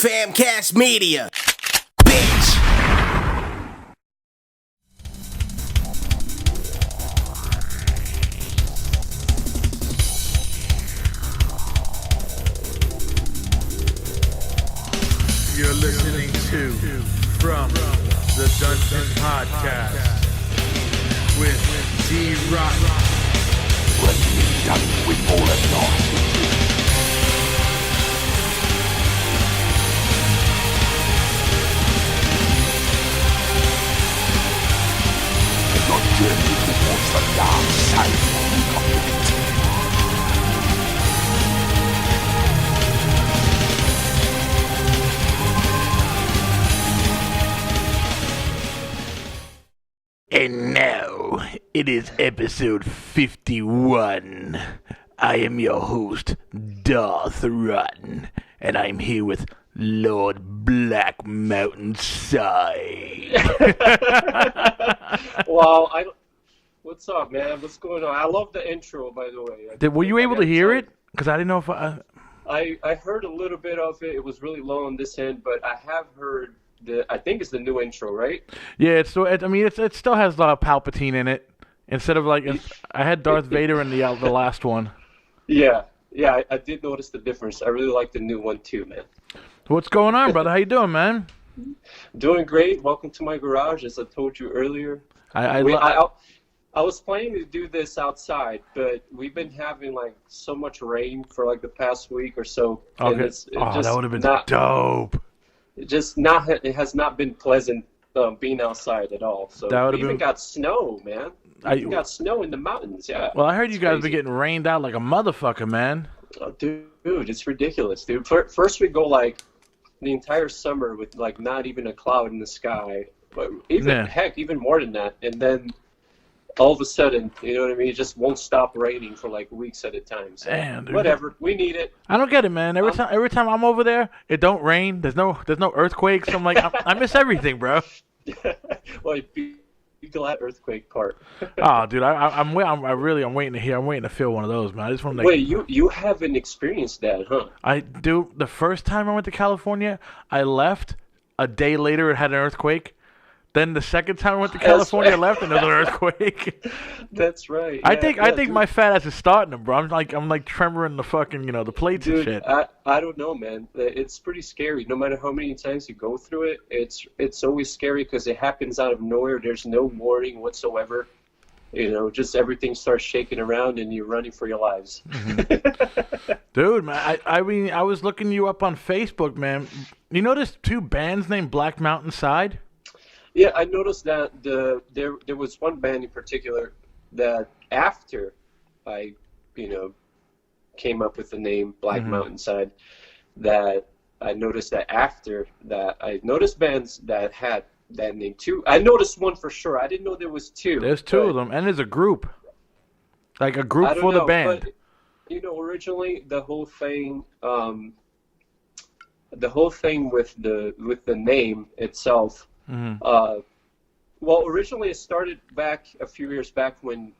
Famcast Media. Bitch. You're listening to From the Dungeon Podcast with Dee Rotten. When we're done with all the noise. Your journey towards the dark side of it. And now, it is episode 51. I am your host, Darth Rotten, and I'm here with Lord Black Mountainside. Wow, what's up, man? What's going on? I love the intro, by the way. Were you able to hear it? Because I didn't know if I heard a little bit of it. It was really low on this end, but I have heard I think it's the new intro, right? Yeah, it still has Palpatine in it. Instead of I had Darth Vader in the last one. Yeah, I did notice the difference. I really like the new one too, man. What's going on, brother? How you doing, man? Doing great. Welcome to my garage, as I told you earlier. I was planning to do this outside, but we've been having so much rain for the past week or so. Okay. That would have been dope. It has not been pleasant being outside at all. So we even got snow, man. We got snow in the mountains, yeah. Well, I heard you guys been getting rained out like a motherfucker, man. Oh, dude, it's ridiculous, dude. First we go the entire summer with not even a cloud in the sky, but even more than that, and then all of a sudden, you know what I mean? It just won't stop raining for weeks at a time. So damn, dude. Whatever, we need it. I don't get it, man. Every time I'm over there, it don't rain. There's no earthquakes. I'm I miss everything, bro. Well, be glad earthquake part. Oh, dude, I'm waiting to hear. I'm waiting to feel one of those, man. I just want to. Wait, you haven't experienced that, huh? I do. The first time I went to California, I left. A day later, it had an earthquake. Then the second time I went to California, I left another earthquake. That's right. I think my fat ass is starting to, bro. I'm tremoring the fucking, the plates and shit. I don't know, man. It's pretty scary. No matter how many times you go through it, it's always scary because it happens out of nowhere. There's no warning whatsoever. Just everything starts shaking around and you're running for your lives. Mm-hmm. Dude, man, I was looking you up on Facebook, man. You notice two bands named Black Mountainside? Yeah, I noticed that there was one band in particular that after I, came up with the name Black Mountainside, that I noticed that after that I noticed bands that had that name too. I noticed one for sure. I didn't know there was two. There's two of them, and there's a group. Like a group for the band. But, originally the whole thing with the name itself. Mm-hmm. Well, originally it started back a few years back when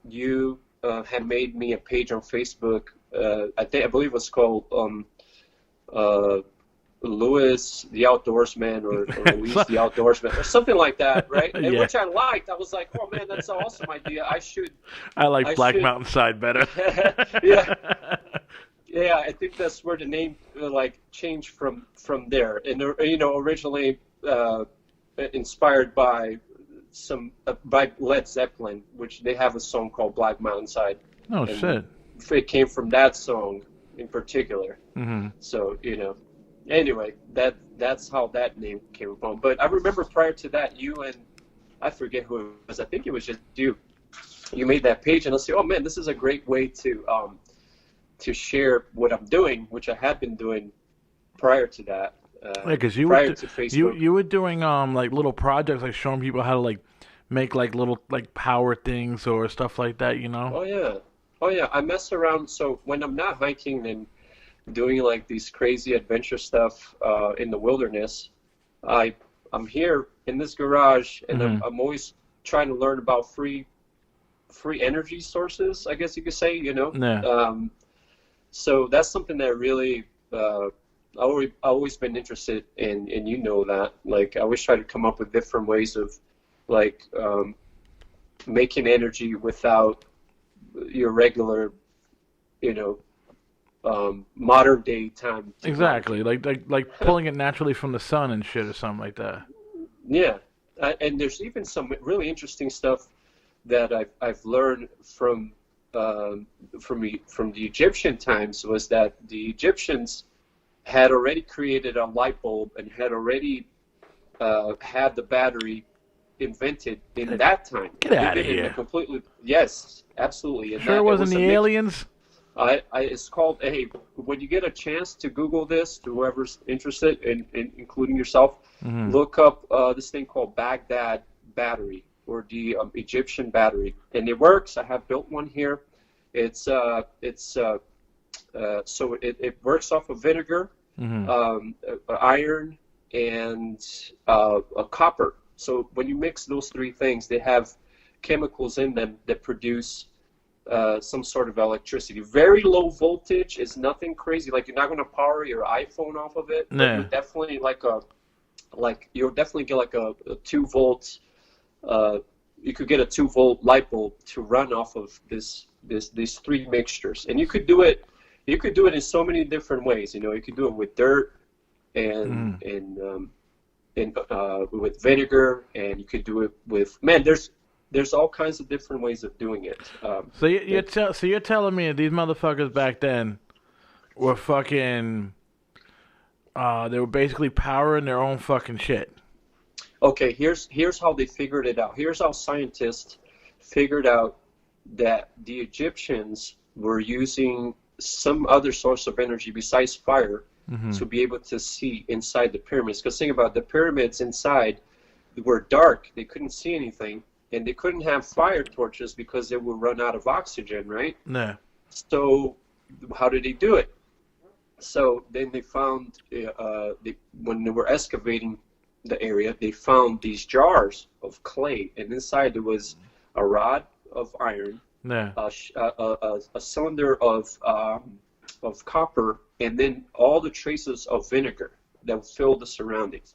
you had made me a page on Facebook. I believe it was called Louis the Outdoorsman or Louise the Outdoorsman or something like that, right? And which I liked. I was like, oh man, that's an awesome idea. I like Black Mountainside better. Yeah. Yeah, I think that's where the name changed from there. And originally inspired by by Led Zeppelin, which they have a song called Black Mountainside. Oh, shit. It came from that song in particular. Mm-hmm. So, anyway, that's how that name came about. But I remember prior to that, you and I forget who it was. I think it was just you. You made that page, and I said, oh man, this is a great way to share what I'm doing, which I had been doing prior to that. Because you were doing little projects, showing people how to make little power things or stuff like that, Oh yeah, I mess around. So when I'm not hiking and doing these crazy adventure stuff in the wilderness, I'm here in this garage, and I'm always trying to learn about free energy sources, I guess you could say. Yeah. So that's something that really always been interested in, and you know that. Like, I always try to come up with different ways of, like, making energy without your regular, modern day time. Exactly, like pulling it naturally from the sun and shit or something like that. Yeah, and there's even some really interesting stuff that I've learned from the Egyptian times, was that the Egyptians had already created a light bulb and had already had the battery invented in that time. Get out of here! Yes, absolutely. And sure, it wasn't the aliens. It's called. Hey, when you get a chance to Google this, to whoever's interested, and including yourself, look up this thing called Baghdad battery, or the Egyptian battery, and it works. I have built one here. So it works off of vinegar, iron, and a copper. So when you mix those three things, they have chemicals in them that produce some sort of electricity. Very low voltage. Is nothing crazy. Like, you're not going to power your iPhone off of it. No. You're definitely you'll definitely get like a 2 volts. You could get a 2 volt light bulb to run off of these three mixtures, and you could do it. You could do it in so many different ways. You could do it with dirt and with vinegar, and you could do it with There's all kinds of different ways of doing it. So you're telling me that these motherfuckers back then were fucking they were basically powering their own fucking shit. Okay, here's how they figured it out. Here's how scientists figured out that the Egyptians were using some other source of energy besides fire to be able to see inside the pyramids. Because think about it, the pyramids inside were dark; they couldn't see anything, and they couldn't have fire torches because they would run out of oxygen, right? No. So how did they do it? So then they found when they were excavating the area, they found these jars of clay, and inside there was a rod of iron, a cylinder of copper, and then all the traces of vinegar that filled the surroundings.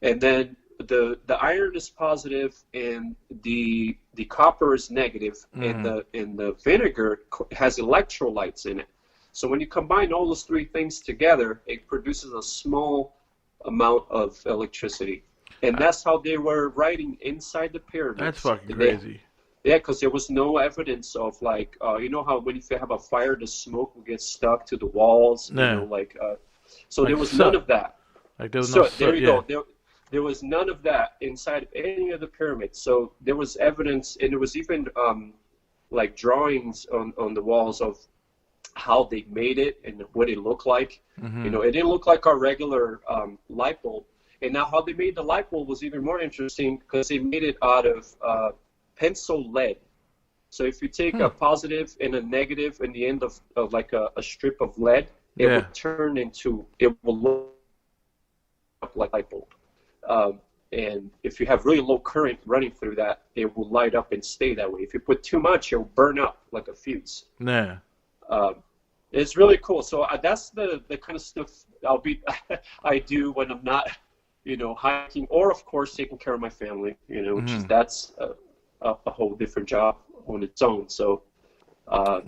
And then the iron is positive, and the copper is negative, and the vinegar has electrolytes in it. So when you combine all those three things together, it produces a small amount of electricity, and that's how they were writing inside the pyramids. That's fucking crazy. Yeah, because there was no evidence of, like, you know how when you have a fire, the smoke will get stuck to the walls. No. So there was none of that. Like there was so no. There you go. There was none of that inside of any of the pyramids. So there was evidence, and there was even like drawings on the walls of how they made it and what it looked like. It didn't look like our regular light bulb. And now how they made the light bulb was even more interesting, because they made it out of pencil lead. So if you take a positive and a negative in the end of like a strip of lead, it will look like a light bulb. And if you have really low current running through that, it will light up and stay that way. If you put too much, it will burn up like a fuse. Nah. It's really cool. So that's the kind of stuff I do when I'm not, hiking, or of course taking care of my family, which is that's a whole different job on its own. So, the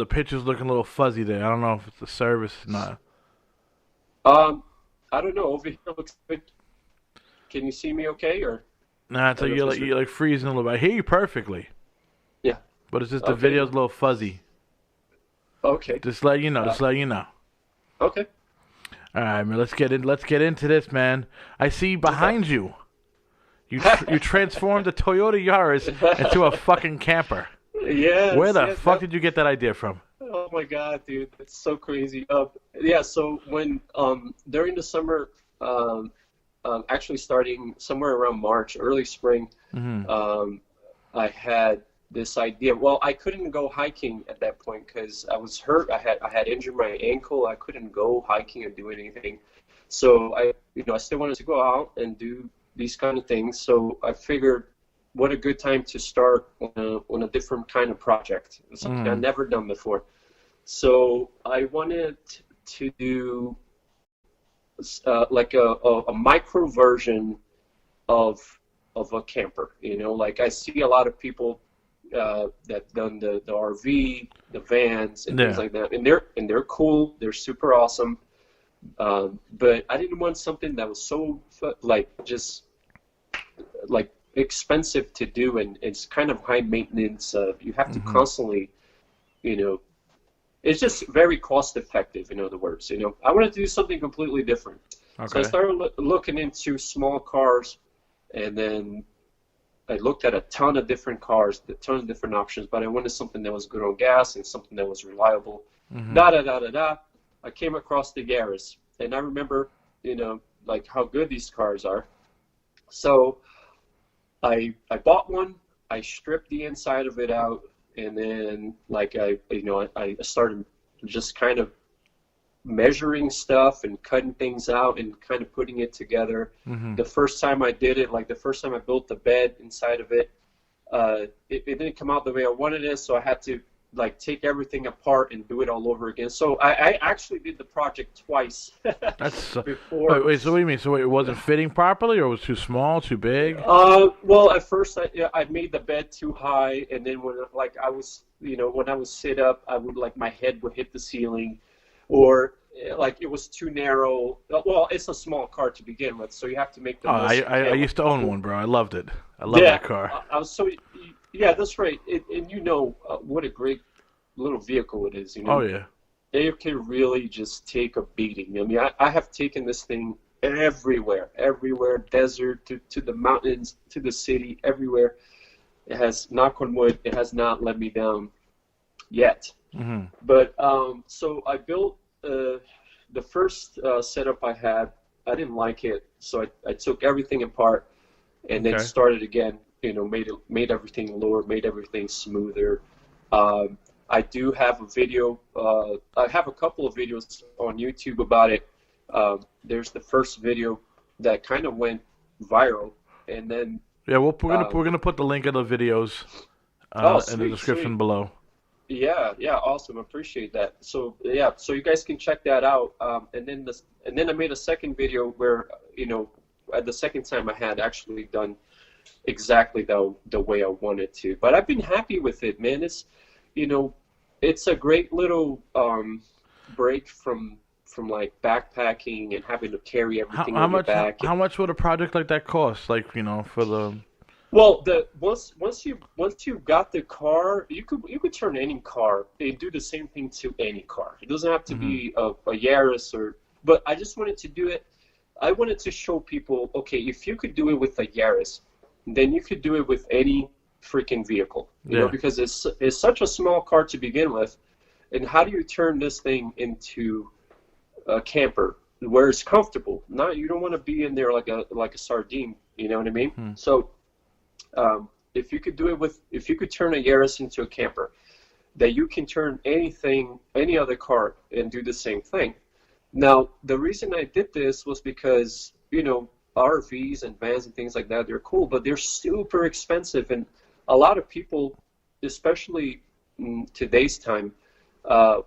picture's looking a little fuzzy there. I don't know if it's the service or not. I don't know. Over here looks good. Can you see me okay, or? Nah, it's like you're like freezing a little bit. I hear you perfectly. Yeah. But it's just the video's a little fuzzy. Okay. Just let you know. Okay. All right, man. Let's get into this, man. I see behind you. You transformed the Toyota Yaris into a fucking camper. Yeah. Where the fuck did you get that idea from? Oh my god, dude, it's so crazy. So when during the summer, actually starting somewhere around March, early spring, I had this idea. Well, I couldn't go hiking at that point because I was hurt. I had injured my ankle. I couldn't go hiking and do anything. So I still wanted to go out and do these kind of things. So I figured, what a good time to start on a different kind of project, something I've never done before. So I wanted to do like a micro version of a camper. You know, like I see a lot of people that done the RV, the vans, and things like that, and they're cool. They're super awesome. But I didn't want something that was so just expensive to do, and it's kind of high maintenance. You have to constantly, you know, it's just very cost effective. In other words, you know, I wanted to do something completely different. Okay. So I started looking into small cars, and then I looked at a ton of different cars, a ton of different options, but I wanted something that was good on gas and something that was reliable. I came across the Yaris, and I remember, you know, like how good these cars are. So I bought one, I stripped the inside of it out, and then like I started just kind of measuring stuff and cutting things out and kind of putting it together. The first time I did it, like the first time I built the bed inside of it, it didn't come out the way I wanted it, so I had to like take everything apart and do it all over again. So I actually did the project twice. That's before. Wait, so what do you mean? So it wasn't fitting properly, or it was too small, too big? Well, at first I made the bed too high, and then when I was sit up, I would my head would hit the ceiling, or like it was too narrow. Well, it's a small car to begin with, so you have to make the most. I used to own one, bro. I loved it. I love that car. Yeah, that's right. And you know what a great little vehicle it is. You know? Oh, yeah. It can really just take a beating. I mean, I have taken this thing everywhere, desert to the mountains, to the city, everywhere. It has, knock on wood, it has not let me down yet. But so I built the first setup I had. I didn't like it, so I took everything apart and then started again. You know, made everything lower, made everything smoother. I do have a video. I have a couple of videos on YouTube about it. There's the first video that kind of went viral, and then we're gonna put the link of the videos in the description below. Yeah, awesome. Appreciate that. So so you guys can check that out. And then I made a second video where at the second time I had actually done exactly the way I wanted to. But I've been happy with it, man. It's it's a great little break from like backpacking and having to carry everything on your back. How much would a project like that cost? Like, for the Well, once you got the car, you could turn any car and do the same thing to any car. It doesn't have to be a Yaris but I just wanted to do it. I wanted to show people, okay, if you could do it with a Yaris, then you could do it with any freaking vehicle, you know, because it's such a small car to begin with, and how do you turn this thing into a camper where it's comfortable? You don't want to be in there like a sardine, you know what I mean? So if you could turn a Yaris into a camper, that you can turn any other car and do the same thing. Now, the reason I did this was because RVs and vans and things like that, they're cool, but they're super expensive. And a lot of people, especially in today's time,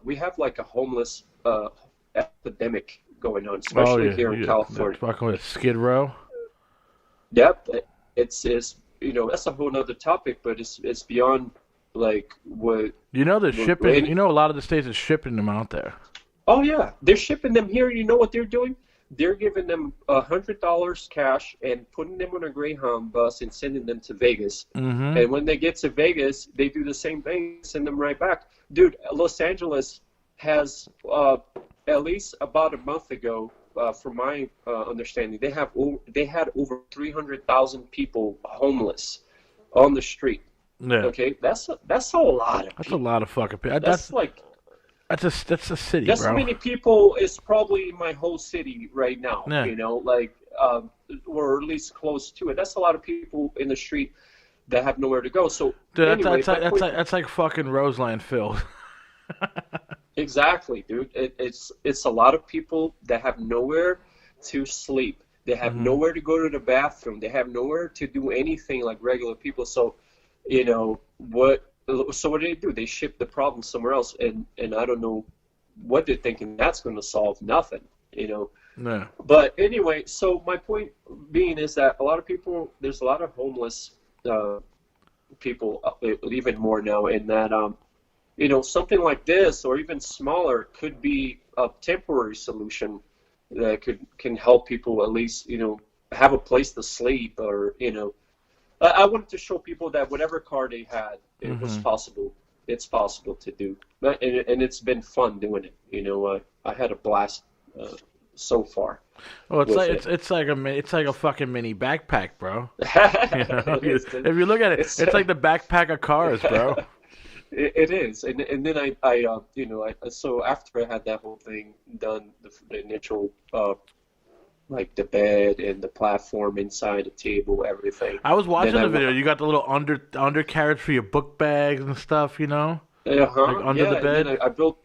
we have like a homeless epidemic going on, especially here in California. Fucking with Skid Row? Yep. It's that's a whole nother topic, but it's beyond like what... they're shipping, a lot of the states are shipping them out there. Oh, yeah. They're shipping them here. You know what they're doing? They're giving them $100 cash and putting them on a Greyhound bus and sending them to Vegas. And when they get to Vegas, they do the same thing, send them right back. Dude, Los Angeles has, at least about a month ago, from my understanding, they had over 300,000 people homeless on the street. Yeah. Okay, that's a lot of people. That's a lot of fucking people. That's a city, that's bro. That's many people is probably my whole city right now. Yeah. Or at least close to it. That's a lot of people in the street that have nowhere to go. So dude, anyway, that's like fucking Roseland filled. Exactly, dude. It's a lot of people that have nowhere to sleep. They have nowhere to go to the bathroom. They have nowhere to do anything like regular people. So, what do they do? They ship the problem somewhere else, and I don't know what they're thinking that's going to solve nothing, No. But anyway, so my point being is that there's a lot of homeless people, even more now, in that, something like this or even smaller could be a temporary solution that can help people at least, have a place to sleep, or, I wanted to show people that whatever car they had, it was possible. It's possible to do, and it's been fun doing it. I had a blast so far. Well, it's like a fucking mini backpack, bro. If you look at it, it's like the backpack of cars, bro. It is, and then so after I had that whole thing done, the initial like the bed and the platform inside the table, everything. I was watching the video. You got the little undercarriage for your book bags and stuff, like under the bed. And then I built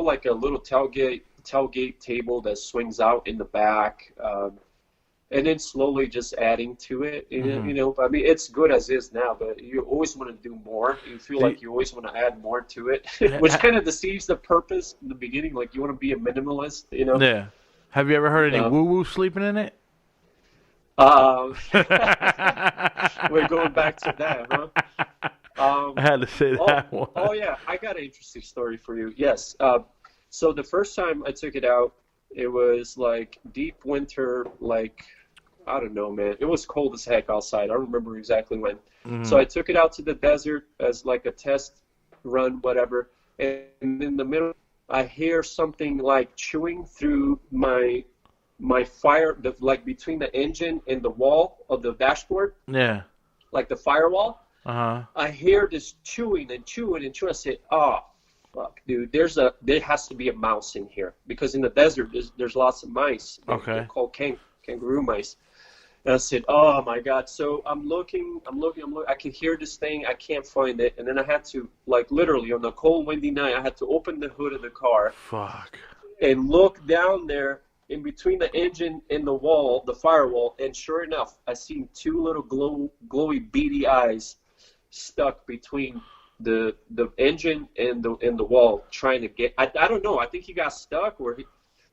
like a little tailgate table that swings out in the back, and then slowly just adding to it. I mean, it's good as is now, but you always want to do more. You feel like you always want to add more to it, which kind of deceives the purpose in the beginning. Like you want to be a minimalist, Yeah. Have you ever heard any woo-woo sleeping in it? We're going back to that, huh? I had to say that one. Oh, yeah. I got an interesting story for you. Yes. So the first time I took it out, it was like deep winter, like, I don't know, man. It was cold as heck outside. I don't remember exactly when. So I took it out to the desert as like a test run, whatever. And in the middle, I hear something like chewing through my fire, like between the engine and the wall of the dashboard. Yeah. Like the firewall. I hear this chewing and chewing and chewing. I said, "Oh, fuck, dude! There has to be a mouse in here, because in the desert there's lots of mice. They're called kangaroo mice." And I said, "Oh my God!" So I'm looking. I can hear this thing. I can't find it. And then I had to, like, literally on a cold, windy night, I had to open the hood of the car. Fuck. And look down there in between the engine and the wall, the firewall. And sure enough, I seen two little glowy, beady eyes stuck between the engine and the wall, trying to get. I don't know. I think he got stuck,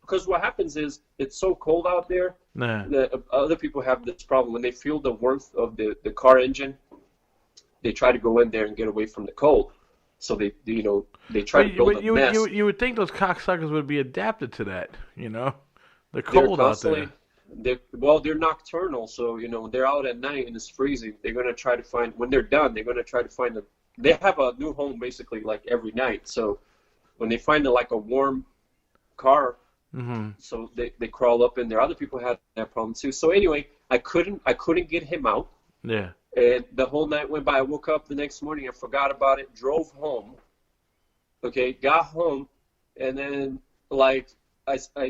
because what happens is it's so cold out there. That other people have this problem when they feel the warmth of the car engine. They try to go in there and get away from the cold, so they try to build a nest. You would think those cocksuckers would be adapted to that, They're cold out there. They're nocturnal, so they're out at night and it's freezing. They're gonna try to find, when they're done, they're gonna try to find they have a new home basically like every night. So when they find a warm car. So they crawl up in there. Other people had that problem too. So anyway, I couldn't get him out. Yeah. And the whole night went by. I woke up the next morning. I forgot about it. Drove home. Okay, got home, and then I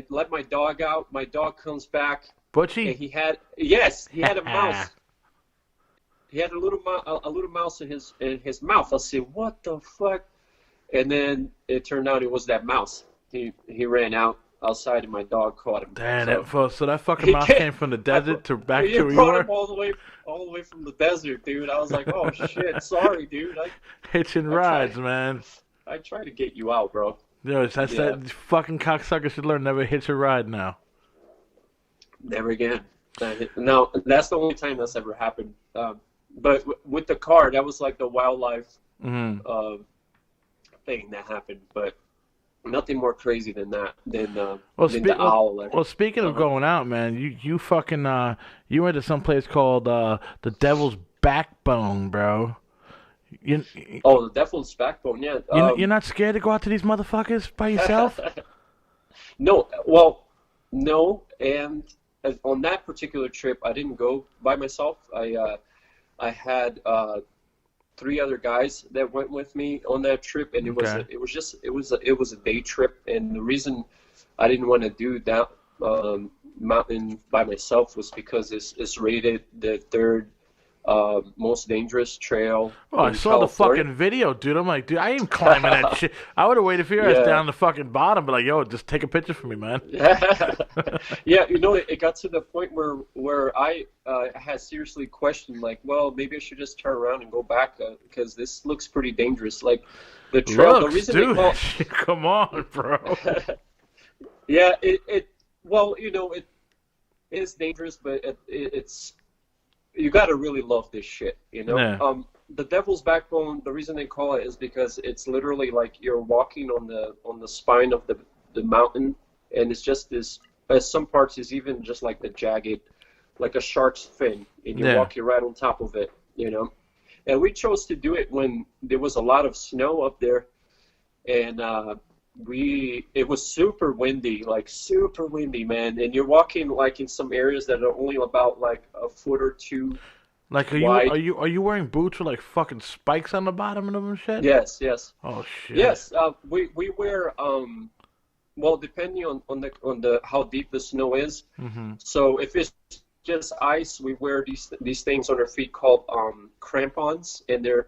let my dog out. My dog comes back. Butchie. And he had a mouse. He had a little mouse in his mouth. I said, "What the fuck?" And then it turned out it was that mouse. He ran out outside and my dog caught him. Damn, so that fucking mouse came from the desert back to where you were? Him all the way from the desert, dude. I was like, "Oh shit, sorry, dude." Hitching rides, man. I try to get you out, bro. That fucking cocksucker should learn never hitch a ride now. Never again. No, that's the only time that's ever happened. But with the car, that was like the wildlife thing that happened. But nothing more crazy than that. Than the owl. Well, speaking of going out, man, you fucking you went to some place called the Devil's Backbone, bro. The Devil's Backbone, yeah. You're not scared to go out to these motherfuckers by yourself? No, and on that particular trip, I didn't go by myself. I had 3 other guys that went with me on that trip, and it was a day trip. And the reason I didn't want to do that mountain by myself was because it's rated the third most dangerous trail. Oh, I in saw California. the fucking video, dude. I'm like, dude, I ain't climbing that shit. I would have waited for your ass down the fucking bottom, but like, yo, just take a picture for me, man. Yeah, it got to the point where I had seriously questioned, like, well, maybe I should just turn around and go back because this looks pretty dangerous. Like, the trail, the reason dude, they call, come on, bro. yeah, it is dangerous, but it's you got to really love this shit, Yeah. The Devil's Backbone, the reason they call it is because it's literally like you're walking on the spine of the mountain, and it's just this. Some parts is even just like the jagged, like a shark's fin, and you're walking right on top of it, And we chose to do it when there was a lot of snow up there, and it was super windy, man. And you're walking like in some areas that are only about like a foot or two. Like, are you wearing boots with like fucking spikes on the bottom of them and shit? Yes. Oh shit. Yes, we wear well, depending on the how deep the snow is. Mm-hmm. So if it's just ice, we wear these things on our feet called crampons, and they're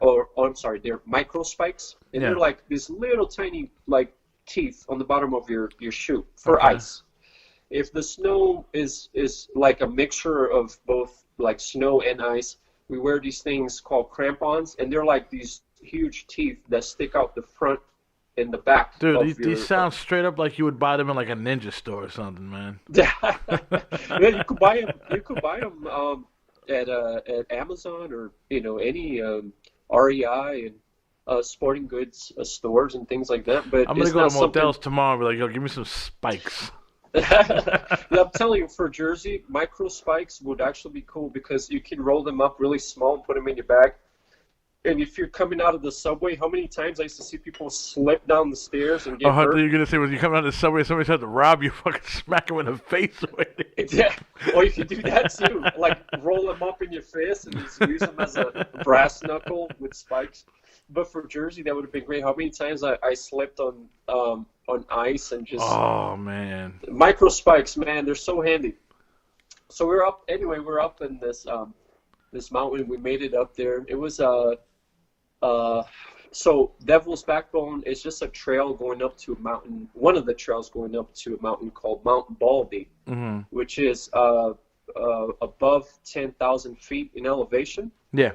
micro spikes, and they're like these little tiny like teeth on the bottom of your shoe for ice. If the snow is like a mixture of both like snow and ice, we wear these things called crampons, and they're like these huge teeth that stick out the front and the back. Dude, these sound straight up like you would buy them in like a ninja store or something, man. Yeah, you could buy them. You could buy them at Amazon or any REI and sporting goods stores and things like that. But I'm gonna go to motels tomorrow and be like, yo, give me some spikes. I'm telling you, for Jersey, micro spikes would actually be cool because you can roll them up really small and put them in your bag. And if you're coming out of the subway, how many times I used to see people slip down the stairs and get hurt? You're gonna say when you come out of the subway, somebody's trying to rob you, fucking smack them in the face with it. Yeah, or you can do that too, like roll them up in your face and just use them as a brass knuckle with spikes. But for Jersey, that would have been great. How many times I slipped on ice and just... Oh, man. Micro spikes, man, they're so handy. So we're up in this mountain. We made it up there. It was so Devil's Backbone is just a trail going up to a mountain. One of the trails going up to a mountain called Mount Baldy, which is above 10,000 feet in elevation. Yeah.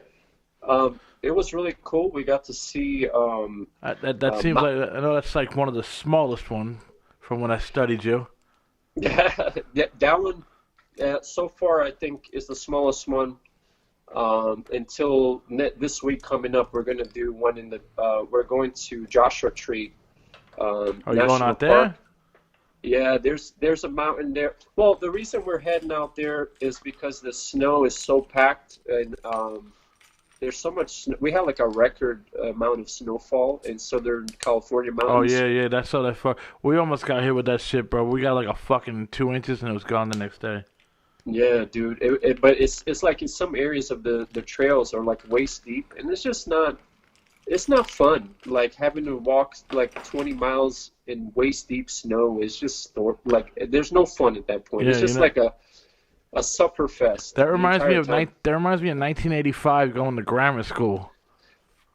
It was really cool. We got to see. That seems like, I know that's like one of the smallest one from when I studied you. Yeah, that one so far I think is the smallest one. Until this week coming up, we're gonna do one in the. We're going to Joshua Tree. Are you going out there? Yeah, there's a mountain there. Well, the reason we're heading out there is because the snow is so packed and there's so much snow. We had like a record amount of snowfall in Southern California mountains. Oh yeah, that's so that far. We almost got hit with that shit, bro. We got like a fucking 2 inches and it was gone the next day. Yeah, dude. But it's like in some areas of the trails are like waist deep, and it's just not. It's not fun. Like having to walk like 20 miles in waist deep snow is just like there's no fun at that point. It's just like a supper fest. That reminds me of 1985 going to grammar school.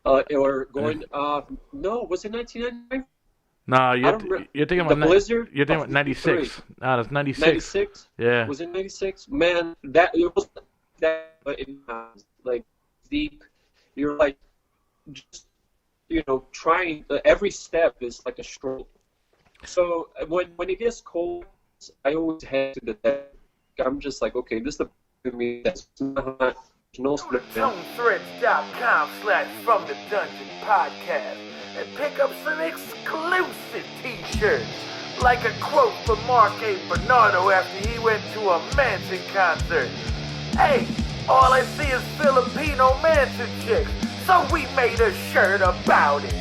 Or going no, was it 1999? No, you're thinking about blizzard. You're thinking about 96. No, that's 96. 96. Yeah. Was it 96? Man, that it was that, but it was like deep. You're like just trying. Every step is like a stroll. So when it gets cold, I always head to the deck. I'm just like, okay, this is the me that's not no split. ToneThreads.com/From the Dungeon Podcast and pick up some exclusive t-shirts, like a quote from Mark A. Bernardo after he went to a Manson concert. Hey, all I see is Filipino Manson chicks, so we made a shirt about it.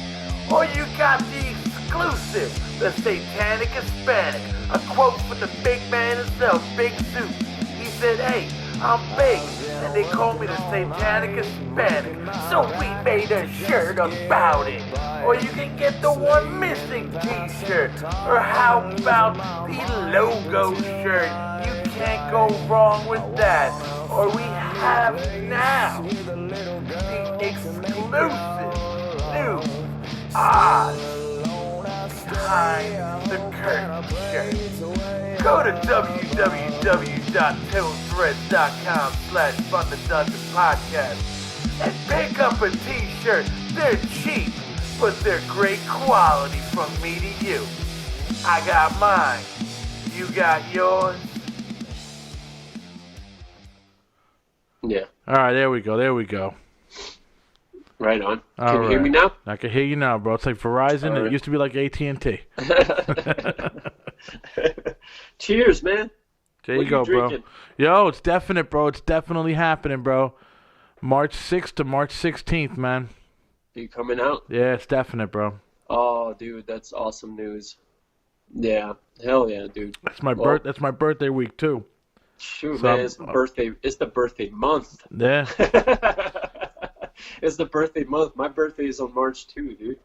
Or you got the exclusive, the Satanic Hispanic, a quote from the big man himself, Big Soup. He said, hey, I'm big, and they call me the Satanic Hispanic, so we made a shirt about it. Or you can get the one missing t-shirt, or how about the logo shirt? You can't go wrong with that. or we have now the exclusive new odds behind the curtain shirt. Go to www.tillthreads.com/FunTheDungeon and pick up a t-shirt. They're cheap, but they're great quality from me to you. I got mine. You got yours. Yeah. All right, there we go. Right on. All Can you hear me now? I can hear you now, bro. It's like Verizon. All right. It used to be like AT&T. Cheers, man. There What you go, you drinking? bro. Yo, it's definite, bro. It's definitely happening, bro. March 6th to March 16th, man. You coming out? Yeah, it's definite, bro. Oh, dude, that's awesome news. Yeah. Hell yeah, dude. That's my Well, That's my birthday week too. Shoot, So man, it's the birthday month. Yeah. It's the birthday month. My birthday is on March 2, dude.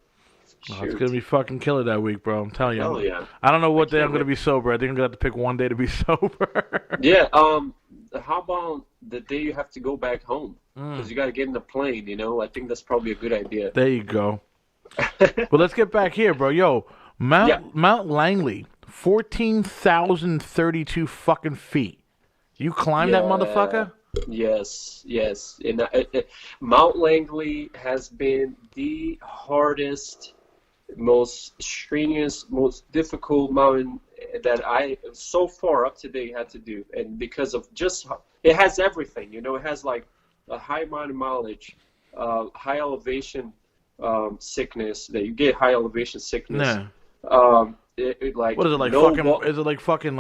Oh, it's gonna be fucking killer that week, bro. I'm telling you. Hell yeah. I don't know what day can't I'm gonna wait. be sober. I think I'm gonna have to pick one day to be sober. Yeah, how about the day you have to go back home? Because you got to get in the plane, you know? I think that's probably a good idea. There you go. But let's get back here, bro. Yo, Mount Langley, 14,032 fucking feet. You climbed that motherfucker? Yes. And Mount Langley has been the hardest, most strenuous, most difficult mountain that I so far up to date had to do. And because of it has everything, you know, it has like a high mountain mileage, high elevation sickness, that you get high elevation sickness. Yeah. Like, What is it like? no Is it like fucking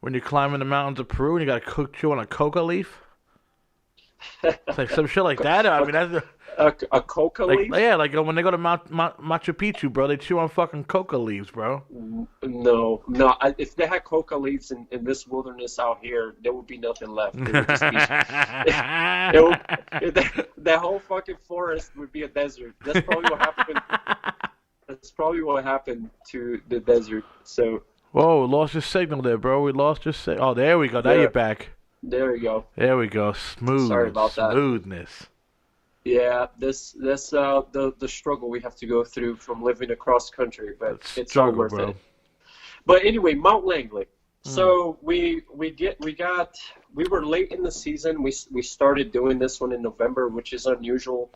when you're climbing the mountains of Peru and you gotta chew on a coca leaf? It's like some shit like that. I mean, that's a coca like leaf? like when they go to Machu Picchu, bro, they chew on fucking coca leaves, bro. No. If they had coca leaves in this wilderness out here, there would be nothing left. It would just be, that whole fucking forest would be a desert. That's probably what happened. That's probably what happened to the desert. So. Whoa, we lost your signal there, bro. We lost your signal. Oh, there we go. Now you're back. There we go. There we go. Smooth. Sorry about that. Smoothness. Yeah, that's the struggle we have to go through from living across country, but it's struggle, all worth bro. it. But anyway, Mount Langley. So we were late in the season. We started doing this one in November, which is unusual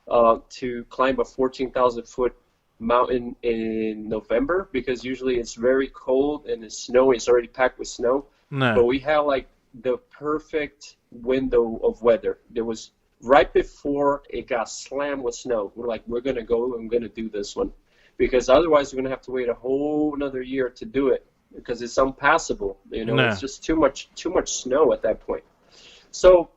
to climb a 14,000 foot mountain in November, because usually it's very cold and it's snowy. It's already packed with snow. No. But we had like the perfect window of weather. There was right before it got slammed with snow. We're like, we're gonna go and we're gonna do this one, because otherwise we're gonna have to wait a whole another year to do it, because it's unpassable. You know, it's just too much snow at that point. So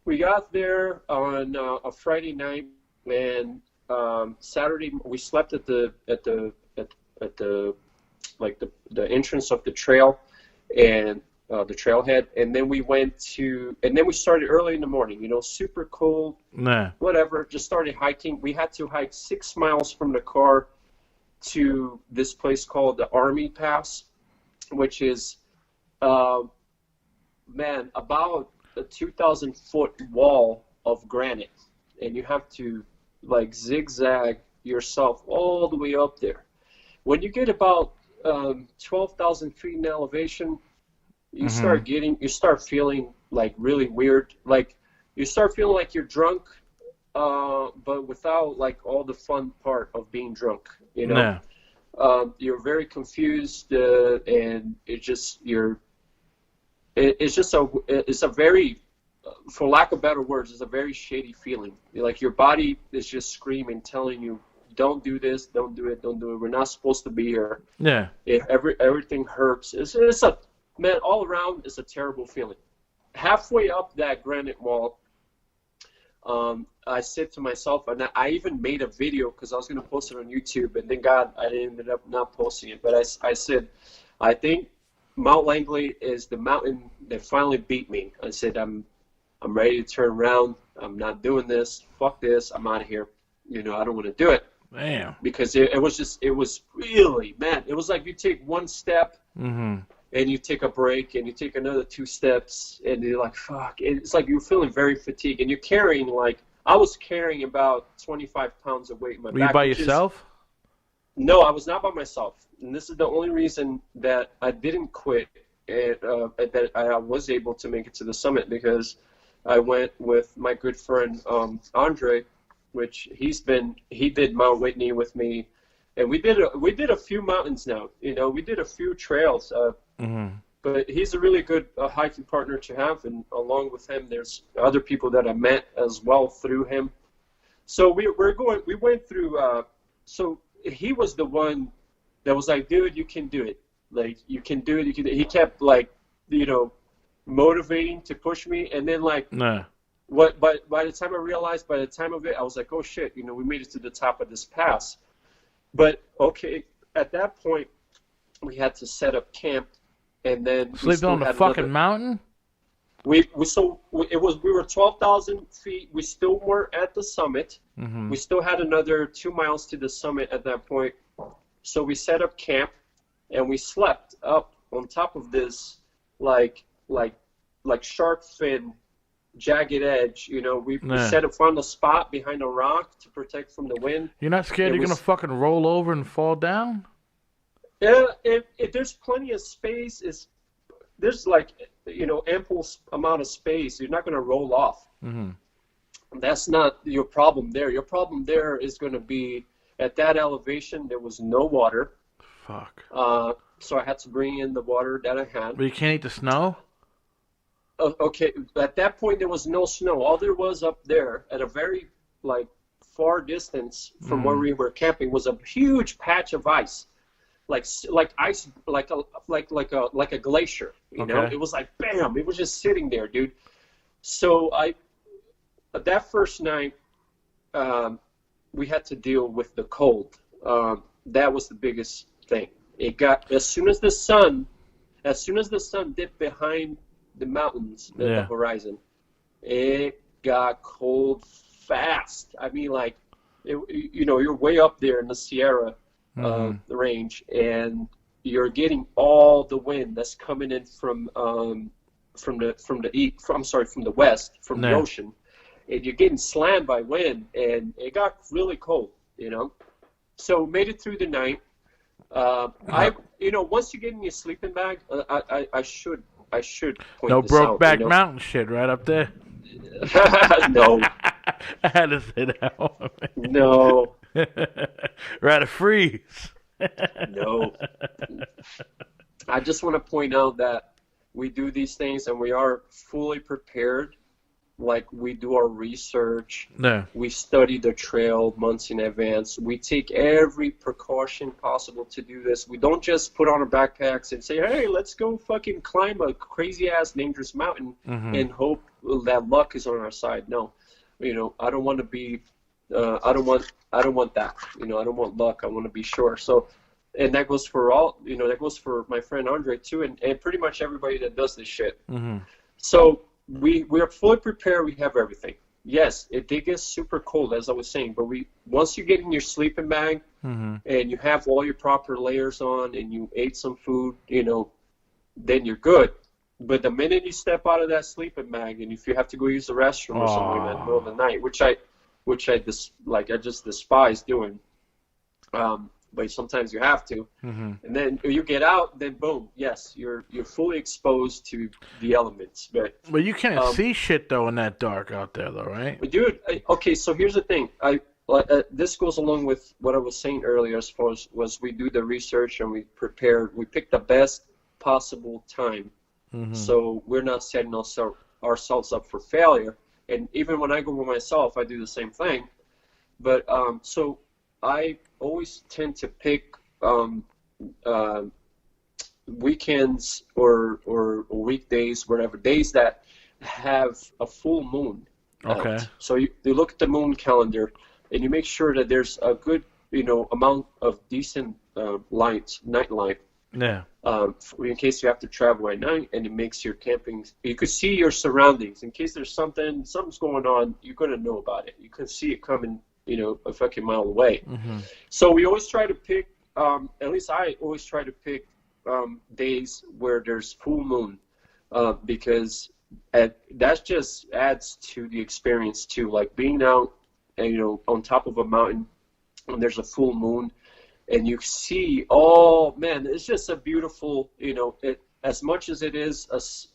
we got there on a Friday night, and Saturday we slept at the entrance of the trail and the trailhead, and then we started early in the morning, you know, super cold, whatever, just started hiking. We had to hike 6 miles from the car to this place called the Army Pass, which is about a 2,000 foot wall of granite, and you have to like zigzag yourself all the way up there. When you get about 12,000 feet in elevation, you start feeling like really weird. Like you start feeling like you're drunk, but without like all the fun part of being drunk. You know, you're very confused, and it's a very, for lack of better words, it's a very shady feeling. Like your body is just screaming, telling you, don't do this, don't do it. We're not supposed to be here. Yeah. Everything hurts. Man, all around, it's a terrible feeling. Halfway up that granite wall, I said to myself, and I even made a video because I was going to post it on YouTube, and thank God I ended up not posting it. But I said, I think Mount Langley is the mountain that finally beat me. I said, I'm ready to turn around. I'm not doing this. Fuck this. I'm out of here. You know, I don't want to do it. Damn. Because it was really, man, it was like you take one step, and you take a break, and you take another 2 steps, and you're like, fuck. It's like you're feeling very fatigued, and you're carrying, like, I was carrying about 25 pounds of weight in my back. Were you by yourself? No, I was not by myself. And this is the only reason that I didn't quit, and that I was able to make it to the summit, because I went with my good friend Andre, which he did Mount Whitney with me, and we did a few mountains now. You know, we did a few trails. But he's a really good hiking partner to have, and along with him, there's other people that I met as well through him. So we went through. So he was the one that was like, dude, you can do it. Like, you can do it. He kept, like, you know, motivating to push me, and then, like, But by the time I realized, by the time of it, I was like, oh shit, you know, we made it to the top of this pass. But okay, at that point, we had to set up camp, and then sleeping on the fucking mountain. We were 12,000 feet. We still weren't at the summit. We still had another 2 miles to the summit at that point. So we set up camp, and we slept up on top of this like shark fin, jagged edge. You know, we found a spot behind a rock to protect from the wind. You're not scared you're gonna fucking roll over and fall down? Yeah, if there's plenty of space, there's, like, you know, ample amount of space. You're not gonna roll off. That's not your problem there. Your problem there is gonna be at that elevation. There was no water. Fuck. So I had to bring in the water that I had. But you can't eat the snow? Okay, at that point there was no snow. All there was up there at a very, like, far distance from where we were camping was a huge patch of ice, like ice, like a glacier. You know, it was like bam, it was just sitting there, dude. So that first night, we had to deal with the cold. That was the biggest thing. It got as soon as the sun dipped behind the mountains at the horizon, it got cold fast. I mean, like, you know, you're way up there in the Sierra the range, and you're getting all the wind that's coming in from the west, from the ocean, and you're getting slammed by wind, and it got really cold, you know. So made it through the night. Once you get in your sleeping bag, I should point no this out. No Brokeback Mountain shit right up there. No. I had to say that one. No. Right, a freeze. No. I just want to point out that we do these things and we are fully prepared. Like, we do our research. We study the trail months in advance. We take every precaution possible to do this. We don't just put on our backpacks and say, hey, let's go fucking climb a crazy-ass dangerous mountain and hope that luck is on our side. No. You know, I don't want to be I don't want that. You know, I don't want luck. I want to be sure. So, and that goes for all, you know, that goes for my friend Andre too, and pretty much everybody that does this shit. So we are fully prepared. We have everything. Yes, it did get super cold, as I was saying, but once you get in your sleeping bag and you have all your proper layers on and you ate some food, you know, then you're good. But the minute you step out of that sleeping bag, and if you have to go use the restroom or something in the middle of the night, which I just despise doing, but sometimes you have to, and then you get out, then boom, yes, you're fully exposed to the elements. But you can't see shit though in that dark out there, though, right? But dude, okay, so here's the thing. This goes along with what I was saying earlier. As far as was we do the research and we pick the best possible time. So we're not setting ourselves up for failure. And even when I go by myself, I do the same thing. But so I always tend to pick weekends or weekdays, whatever, days that have a full moon. Okay. So you look at the moon calendar and you make sure that there's a good, you know, amount of decent night light. Yeah. In case you have to travel at night, and it makes your camping, you could see your surroundings. In case there's something's going on, you're gonna know about it. You can see it coming, you know, a fucking mile away. So we always try to pick, at least I always try to pick days where there's full moon, because that just adds to the experience too. Like being out, on top of a mountain, and there's a full moon, and you see, oh man, it's just a beautiful, as much as it is there's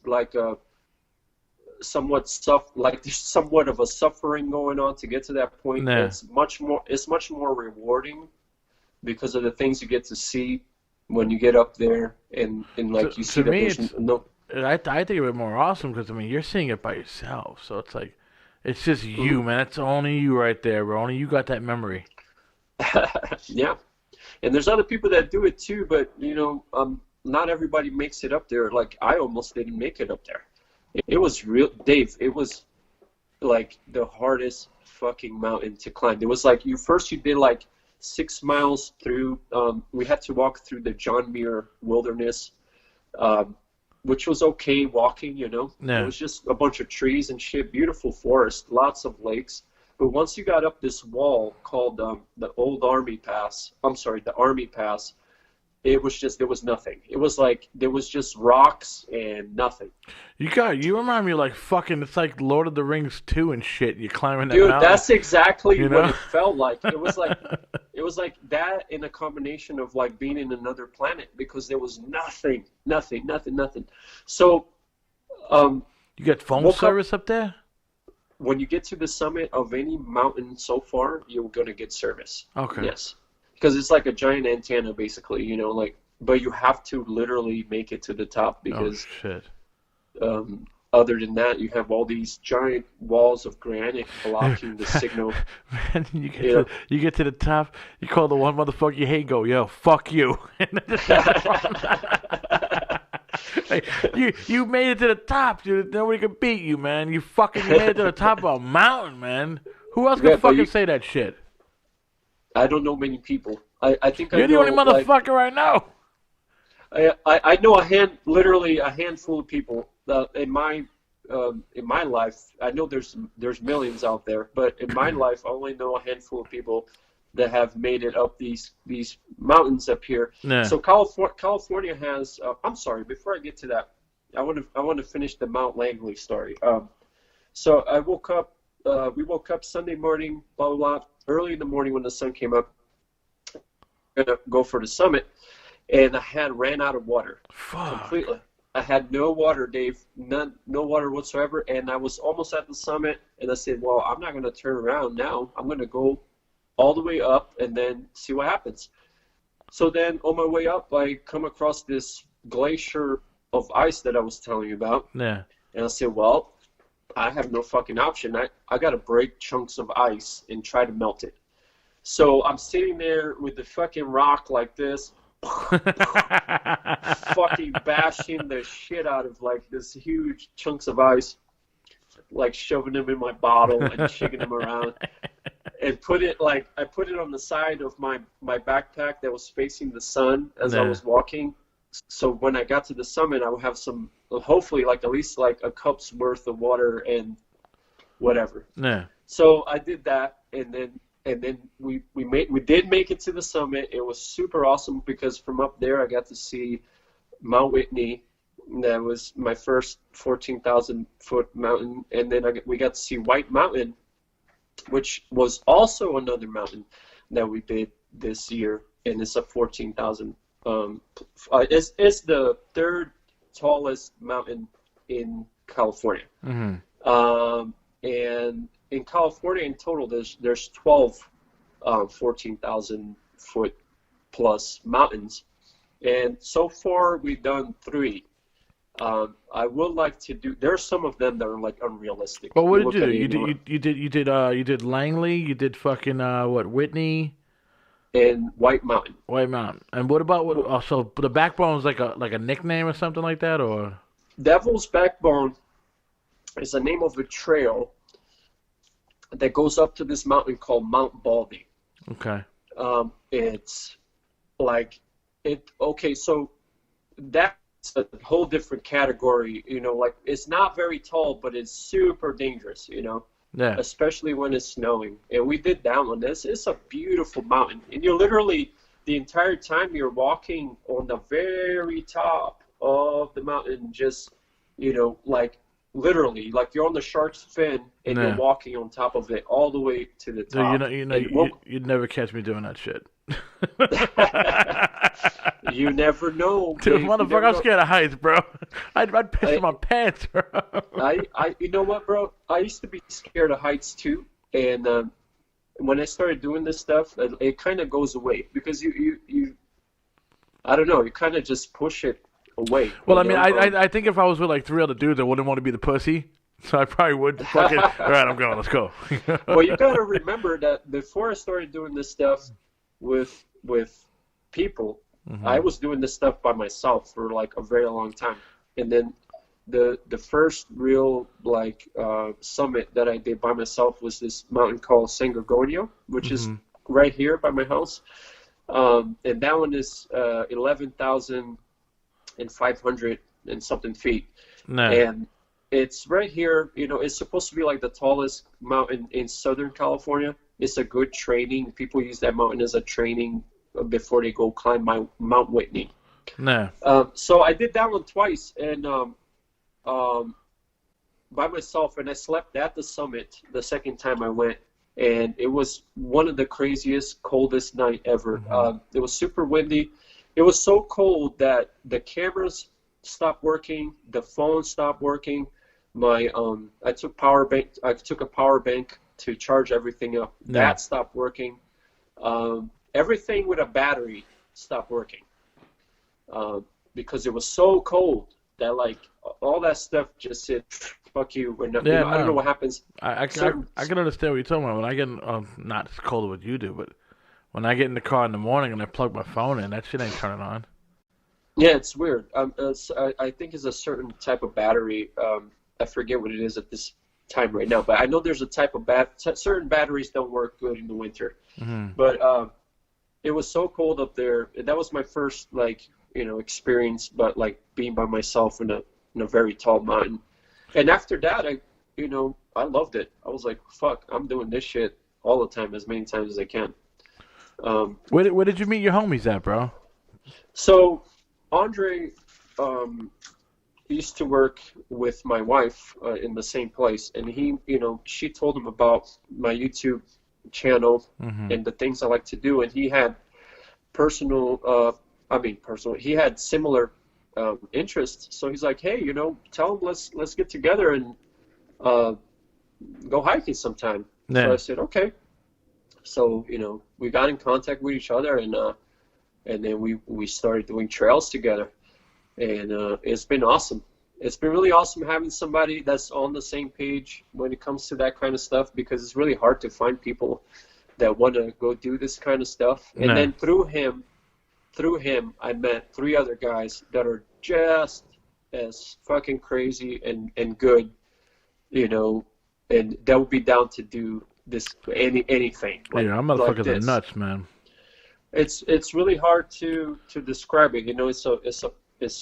somewhat of a suffering going on to get to that point. Yeah. It's much more rewarding because of the things you get to see when you get up there, and like you see that there's no. I think of it more awesome because you're seeing it by yourself, so it's like it's just you, man. It's only you right there, bro. Only you got that memory. Yeah, and there's other people that do it too, but not everybody makes it up there. Like I almost didn't make it up there. It was real, Dave. It was like the hardest fucking mountain to climb. It was like you did like 6 miles through. We had to walk through the John Muir Wilderness, which was okay walking. Yeah. It was just a bunch of trees and shit, beautiful forest, lots of lakes. But once you got up this wall called the Army Pass, there was nothing. It was like there was just rocks and nothing. You remind me like fucking. It's like Lord of the Rings 2 and shit. You're climbing that mountain. mountain. That's exactly what it felt like. It was like that in a combination of like being in another planet because there was nothing. So, you got phone service up there? When you get to the summit of any mountain so far, you're gonna get service. Okay. Yes. Because it's like a giant antenna, basically, but you have to literally make it to the top because, other than that, you have all these giant walls of granite blocking the signal. Man, you get to the top, you call the one motherfucker you hate, go, yo, fuck you. Like, you made it to the top, dude. Nobody can beat you, man. You made it to the top of a mountain, man. Who else can fucking say that shit? I don't know many people. I think you're the only motherfucker right now. I know literally a handful of people in my life. I know there's millions out there, but in my life, I only know a handful of people that have made it up these mountains up here. Yeah. So California has. I'm sorry. Before I get to that, I want to finish the Mount Langley story. So I woke up. We woke up Sunday morning, blah blah blah. Early in the morning when the sun came up, gonna go for the summit, and I ran out of water. Fuck. Completely. I had no water, Dave. No water whatsoever, and I was almost at the summit, and I said, well, I'm not gonna turn around now. I'm gonna go all the way up and then see what happens. So then on my way up, I come across this glacier of ice that I was telling you about. Yeah. And I said, well, I have no fucking option. I got to break chunks of ice and try to melt it. So I'm sitting there with the fucking rock like this, fucking bashing the shit out of like this huge chunks of ice, like shoving them in my bottle and shaking them around, and I put it on the side of my backpack that was facing the sun as I was walking. So when I got to the summit, I would have some, hopefully, like at least like a cup's worth of water and whatever. Yeah. So I did that, and then we did make it to the summit. It was super awesome because from up there I got to see Mount Whitney. That was my first 14,000 foot mountain, and then we got to see White Mountain, which was also another mountain that we did this year, and it's a 14,000. It's the third tallest mountain in California. Mm-hmm. And in California in total, there's 12 14,000 foot plus mountains, and so far we've done 3. I would like to do. There's some of them that are like unrealistic. Well, what did you do? You did Langley. You did fucking Whitney. And White Mountain. White Mountain. And what about so the Backbone is like a nickname or something like that, or? Devil's Backbone is the name of a trail that goes up to this mountain called Mount Baldy. Okay. It's like Okay, so that's a whole different category. Like it's not very tall, but it's super dangerous. Yeah. Especially when it's snowing. And we did that one. It's a beautiful mountain. And you're literally the entire time you're walking on the very top of the mountain, just, you know, like literally, like you're on the shark's fin and you're walking on top of it all the way to the top. You'd never catch me doing that shit. You never know. Dude, motherfucker, I'm scared of heights, bro. I'd piss in my pants, bro. You know what, bro? I used to be scared of heights too, and when I started doing this stuff, it kind of goes away because you I don't know, you kind of just push it away. Well, I mean, I think if I was with like 3 other dudes, I wouldn't want to be the pussy. So I probably would fucking, all right, I'm going, let's go. Well, you got to remember that before I started doing this stuff with people, I was doing this stuff by myself for like a very long time. And then the first real like summit that I did by myself was this mountain called San Gorgonio, which is right here by my house. And that one is 11,500 and something feet. And it's right here, you know, it's supposed to be like the tallest mountain in Southern California. It's a good training. People use that mountain as a training before they go climb Mount Whitney. So I did that one twice, and by myself, and I slept at the summit the second time I went, and it was one of the craziest, coldest night ever. It was super windy. It was so cold that the cameras stopped working, the phone stopped working. I took a power bank to charge everything up. That stopped working. Everything with a battery stopped working because it was so cold that like all that stuff just said, "Fuck you." I don't know what happens. I can understand what you're talking about. When I get not as cold as what you do, but when I get in the car in the morning and I plug my phone in, that shit ain't turning on. Yeah, it's weird. I think it's a certain type of battery. I forget what it is at this time right now, but I know there's a type of certain batteries don't work good in the winter. But it was so cold up there. That was my first like, you know, experience, but like being by myself in a very tall mountain. And after that, I loved it. I was like, fuck, I'm doing this shit all the time, as many times as I can. Where did you meet your homies at, bro? So Andre used to work with my wife in the same place, and she told him about my YouTube channel and the things I like to do, and he had he had similar interests. So he's like, hey, tell him let's get together and go hiking sometime. So I said, okay. So we got in contact with each other, and then we started doing trails together, and it's been awesome. It's been really awesome having somebody that's on the same page when it comes to that kind of stuff, because it's really hard to find people that want to go do this kind of stuff. And then through him, I met 3 other guys that are just as fucking crazy and good, and that would be down to do this anything. I'm motherfuckers are nuts, man. It's really hard to describe it. It's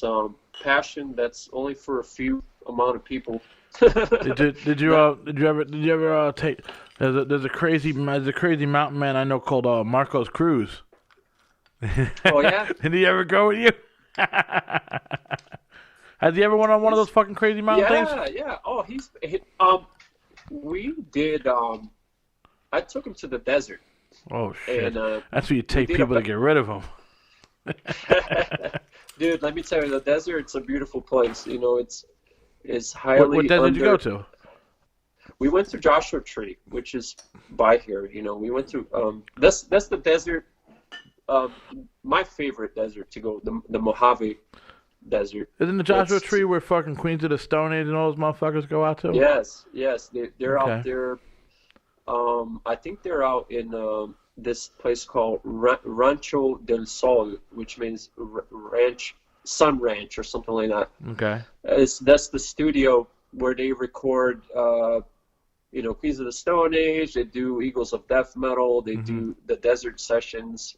a passion that's only for a few amount of people. Did you ever take? There's a crazy mountain man I know called Marcos Cruz. Oh yeah. Did he ever go with you? Has he ever went on one of those fucking crazy mountain things? Yeah. Oh, we did. I took him to the desert. Oh shit! And, that's where you take people to get rid of them. Dude, let me tell you, the desert's a beautiful place. It's highly. What desert did you go to? We went to Joshua Tree, which is by here. We went to that's the desert. My favorite desert to go, the Mojave Desert. Isn't the Joshua Tree where fucking Queens of the Stone Age and all those motherfuckers go out to? Yes, they're out there. I think they're out in this place called Rancho del Sol, which means sun ranch or something like that. Okay. That's the studio where they record, Queens of the Stone Age. They do Eagles of Death Metal. They do the Desert Sessions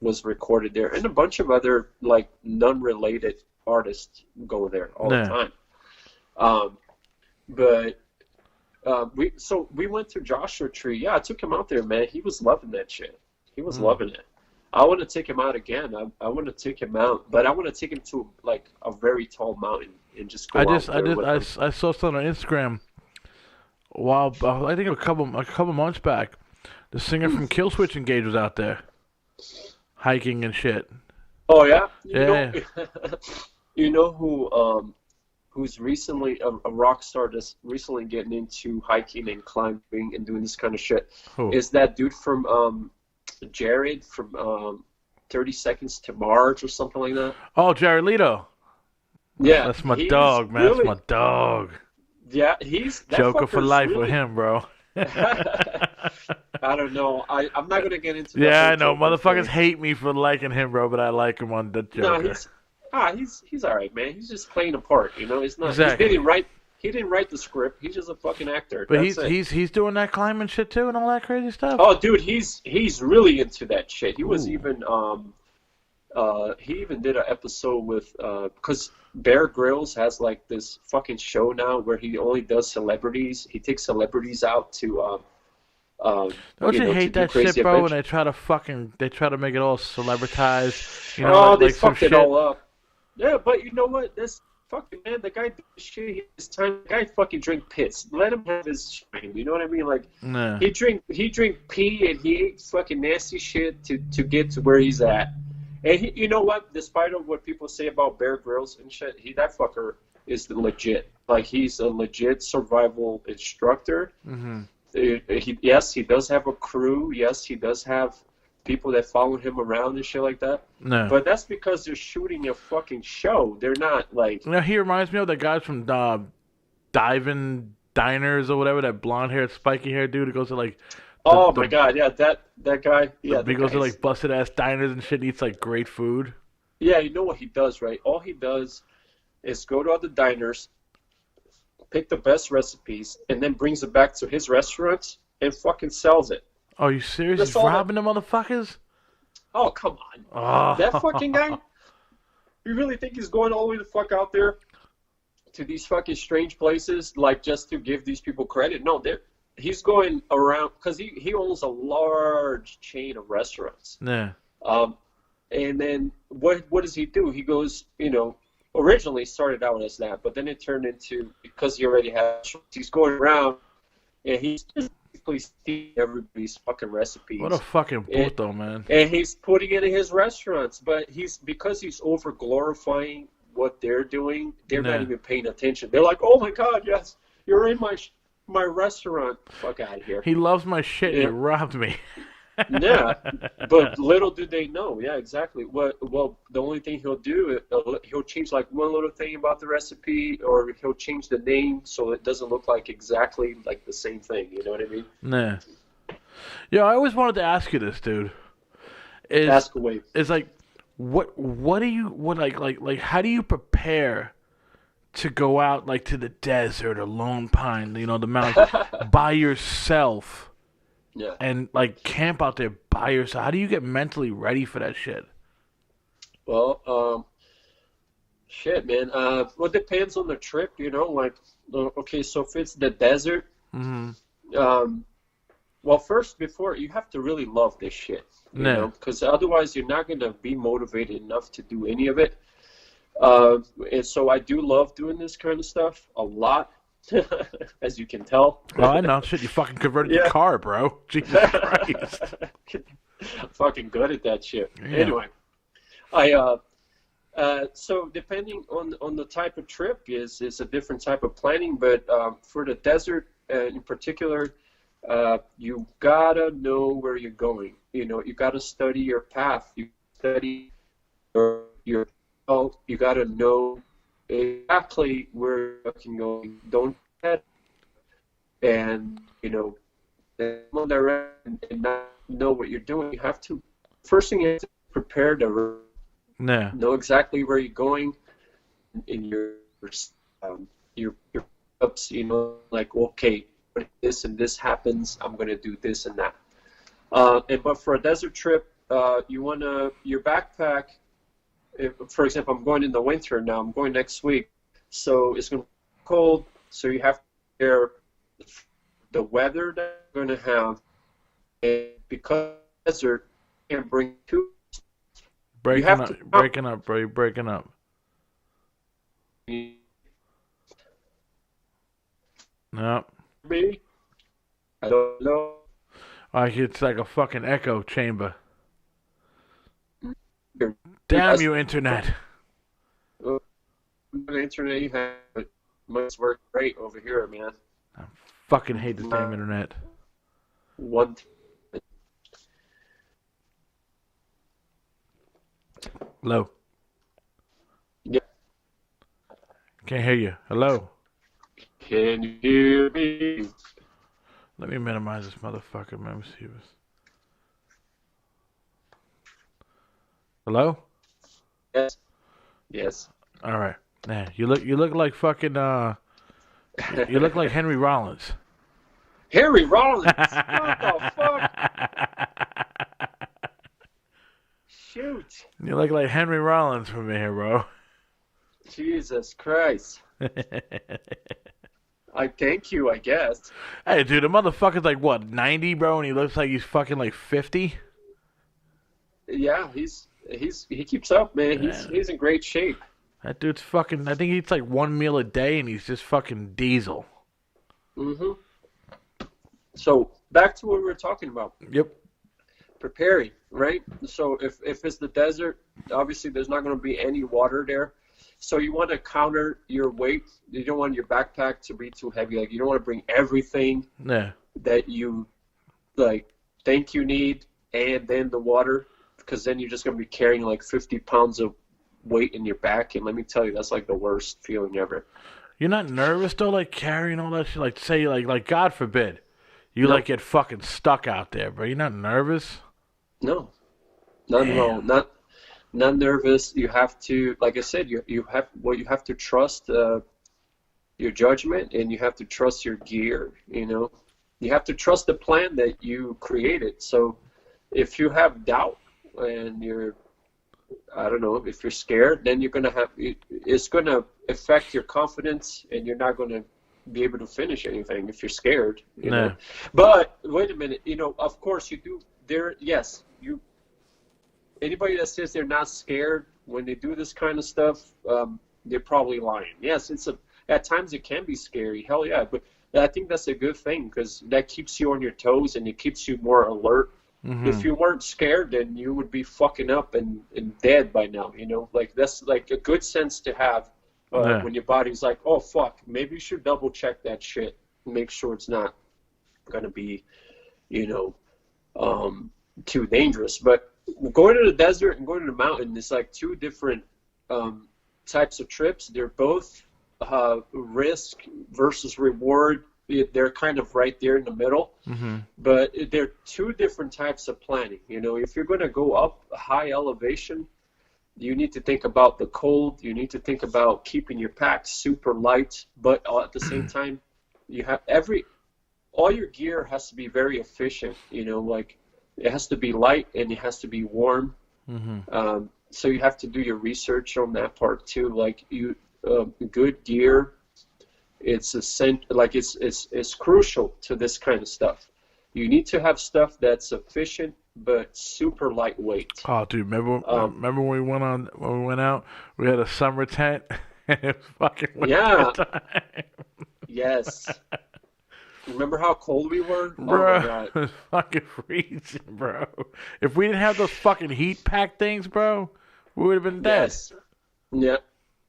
was recorded there, and a bunch of other like non-related artists go there all the time. But we went to Joshua Tree. Yeah, I took him out there, man. He was loving that shit. He was loving it. I want to take him out again. I want to take him out, but I want to take him to like a very tall mountain and just go out there with him. I saw something on Instagram. Wow, I think a couple months back, the singer from Killswitch Engage was out there, hiking and shit. Oh yeah, Yeah. You know who's recently a rock star that's recently getting into hiking and climbing and doing this kind of shit? Who? Is that dude from Jared from 30 Seconds to Mars or something like that? Oh, Jared Leto. Yeah, That's my dog, man. Really, That's my dog. yeah, he's that Joker for fucker's life really, with him, bro. I don't know. I'm not gonna get into. Yeah, I the know. whole Joker Motherfuckers thing. hate me for liking him, bro, but I like him on the No, Joker. he's all right, man. He's just playing a part, you know. It's not. Exactly. He didn't write the script. He's just a fucking actor. But That's it. he's doing that climbing shit too and all that crazy stuff. Oh, dude, he's really into that shit. He was Ooh. even he even did an episode with because Bear Grylls has like this fucking show now where he only does celebrities. He takes celebrities out to Don't you to hate do that crazy shit, bro? When adventures. they try to make it all celebritized. You know, Oh, they some fucked it shit. all up. Yeah, but you know what? This fucking man, the guy did shit. His time, the guy fucking drink piss. Let him have his shine. You know what I mean? Like Nah. he drink pee and he ate fucking nasty shit to get to where he's at. And he, you know what? Despite of what people say about Bear Grylls and shit, that fucker is legit. Like he's a legit survival instructor. Mm-hmm. Yes, he does have a crew. Yes, he does have people that follow him around and shit like that. No. But that's because they're shooting a fucking show. They're not like. You know, he reminds me of that guy from Diving Diners or whatever, that blonde-haired, spiky-haired dude who goes to like. Oh my god, yeah, that guy. Yeah, he that goes to guy's- like busted-ass diners and shit and eats like great food. Yeah, you know what he does, right? All he does is go to other diners, pick the best recipes, and then brings it back to his restaurants and fucking sells it. Oh, you serious? That's He's all robbing the motherfuckers? Oh, come on. Oh. That fucking guy? You really think he's going all the way the fuck out there to these fucking strange places, like just to give these people credit? No, he's going around because he owns a large chain of restaurants. Yeah. And then what does he do? He goes, originally started out as that, but then it turned into, because he already has, he's going around and he's just basically stealing everybody's fucking recipes. What a fucking puto, man. And he's putting it in his restaurants, but because he's over glorifying what they're doing, they're not even paying attention. They're like, oh my god, yes, you're in my restaurant. Fuck out of here. He loves my shit. Yeah. He robbed me. Yeah, but little do they know. Yeah, exactly. Well, the only thing he'll do, he'll change like one little thing about the recipe, or he'll change the name so it doesn't look like exactly like the same thing. You know what I mean? Nah. Yo, I always wanted to ask you this, dude. Ask away. It's like, how do you prepare to go out like to the desert or Lone Pine, the mountains, by yourself? Yeah. And like camp out there by yourself. How do you get mentally ready for that shit? Well, shit, man. Well, it depends on the trip, like, okay, so if it's the desert, well, first, before, you have to really love this shit, you know, because otherwise you're not going to be motivated enough to do any of it. And so I do love doing this kind of stuff a lot. As you can tell. Oh, I know. Shit, you fucking converted your car, bro. Jesus Christ. I'm fucking good at that shit. Yeah. Anyway, so depending on the type of trip is a different type of planning, but for the desert in particular, you gotta know where you're going. You gotta study your path. You study your health. You gotta know exactly where you can go. Don't head and on direct and not know what you're doing. You have to first thing you have to prepare to know exactly where you're going in your ups. Like, okay, when this and this happens, I'm gonna do this and that. But for a desert trip, you wanna your backpack. For example, I'm going in the winter now. I'm going next week, so it's going to be cold. So you have to prepare the weather that you're going to have, and because desert, you can't bring too Breaking have up, to breaking up, bro. You're breaking up. No. Me? I don't know. Like it's like a fucking echo chamber. Your- Damn you, internet. The internet you have must work great over here, man. I fucking hate this damn internet. One. Hello. Yeah. Can't hear you. Hello. Can you hear me? Let me minimize this motherfucker. Let me see this. Hello? Yes. Yes. All right. Yeah, you look like fucking you look like Henry Rollins. Harry Rollins. What the fuck? Shoot. You look like Henry Rollins from here, bro. Jesus Christ. I thank you, I guess. Hey, dude, the motherfucker's like what, 90, bro, and he looks like he's fucking like 50. Yeah, he keeps up, man. He's in great shape. That dude's fucking. I think he eats like one meal a day, and he's just fucking diesel. Mm-hmm. So back to what we were talking about. Yep. Preparing, right? So if it's the desert, obviously there's not going to be any water there. So you want to counter your weight. You don't want your backpack to be too heavy. Like you don't want to bring everything that you think you need, and then the water, because then you're just going to be carrying like 50 pounds of weight in your back, and let me tell you, that's like the worst feeling ever. You're not nervous though, like carrying all that shit? Like say, like God forbid, you like get fucking stuck out there, bro. You're not nervous? No, not at all. Not nervous. You have to, like I said, you have to trust your judgment, and you have to trust your gear. You know, you have to trust the plan that you created. So if you have doubt and I don't know, if you're scared, then you're gonna have it's gonna affect your confidence, and you're not gonna be able to finish anything if you're scared. You know? But wait a minute, of course you do. Anybody that says they're not scared when they do this kind of stuff, they're probably lying. Yes, at times it can be scary. Hell yeah, but I think that's a good thing, because that keeps you on your toes and it keeps you more alert. Mm-hmm. If you weren't scared, then you would be fucking up and dead by now. Like that's like a good sense to have when your body's like, oh fuck, maybe you should double check that shit, make sure it's not gonna be, too dangerous. But going to the desert and going to the mountain is like two different types of trips. They're both risk versus reward. They're kind of right there in the middle, but they're two different types of planning. If you're going to go up a high elevation, you need to think about the cold. You need to think about keeping your pack super light, but at the same time, you have all your gear has to be very efficient. Like it has to be light and it has to be warm. So you have to do your research on that part too. Like good gear. It's crucial to this kind of stuff. You need to have stuff that's efficient but super lightweight. Oh, dude, remember when we went out? We had a summer tent. It was fucking winter time. Yes. Remember how cold we were? Bro, oh my God. It was fucking freezing, bro. If we didn't have those fucking heat pack things, bro, we would have been dead. Yes.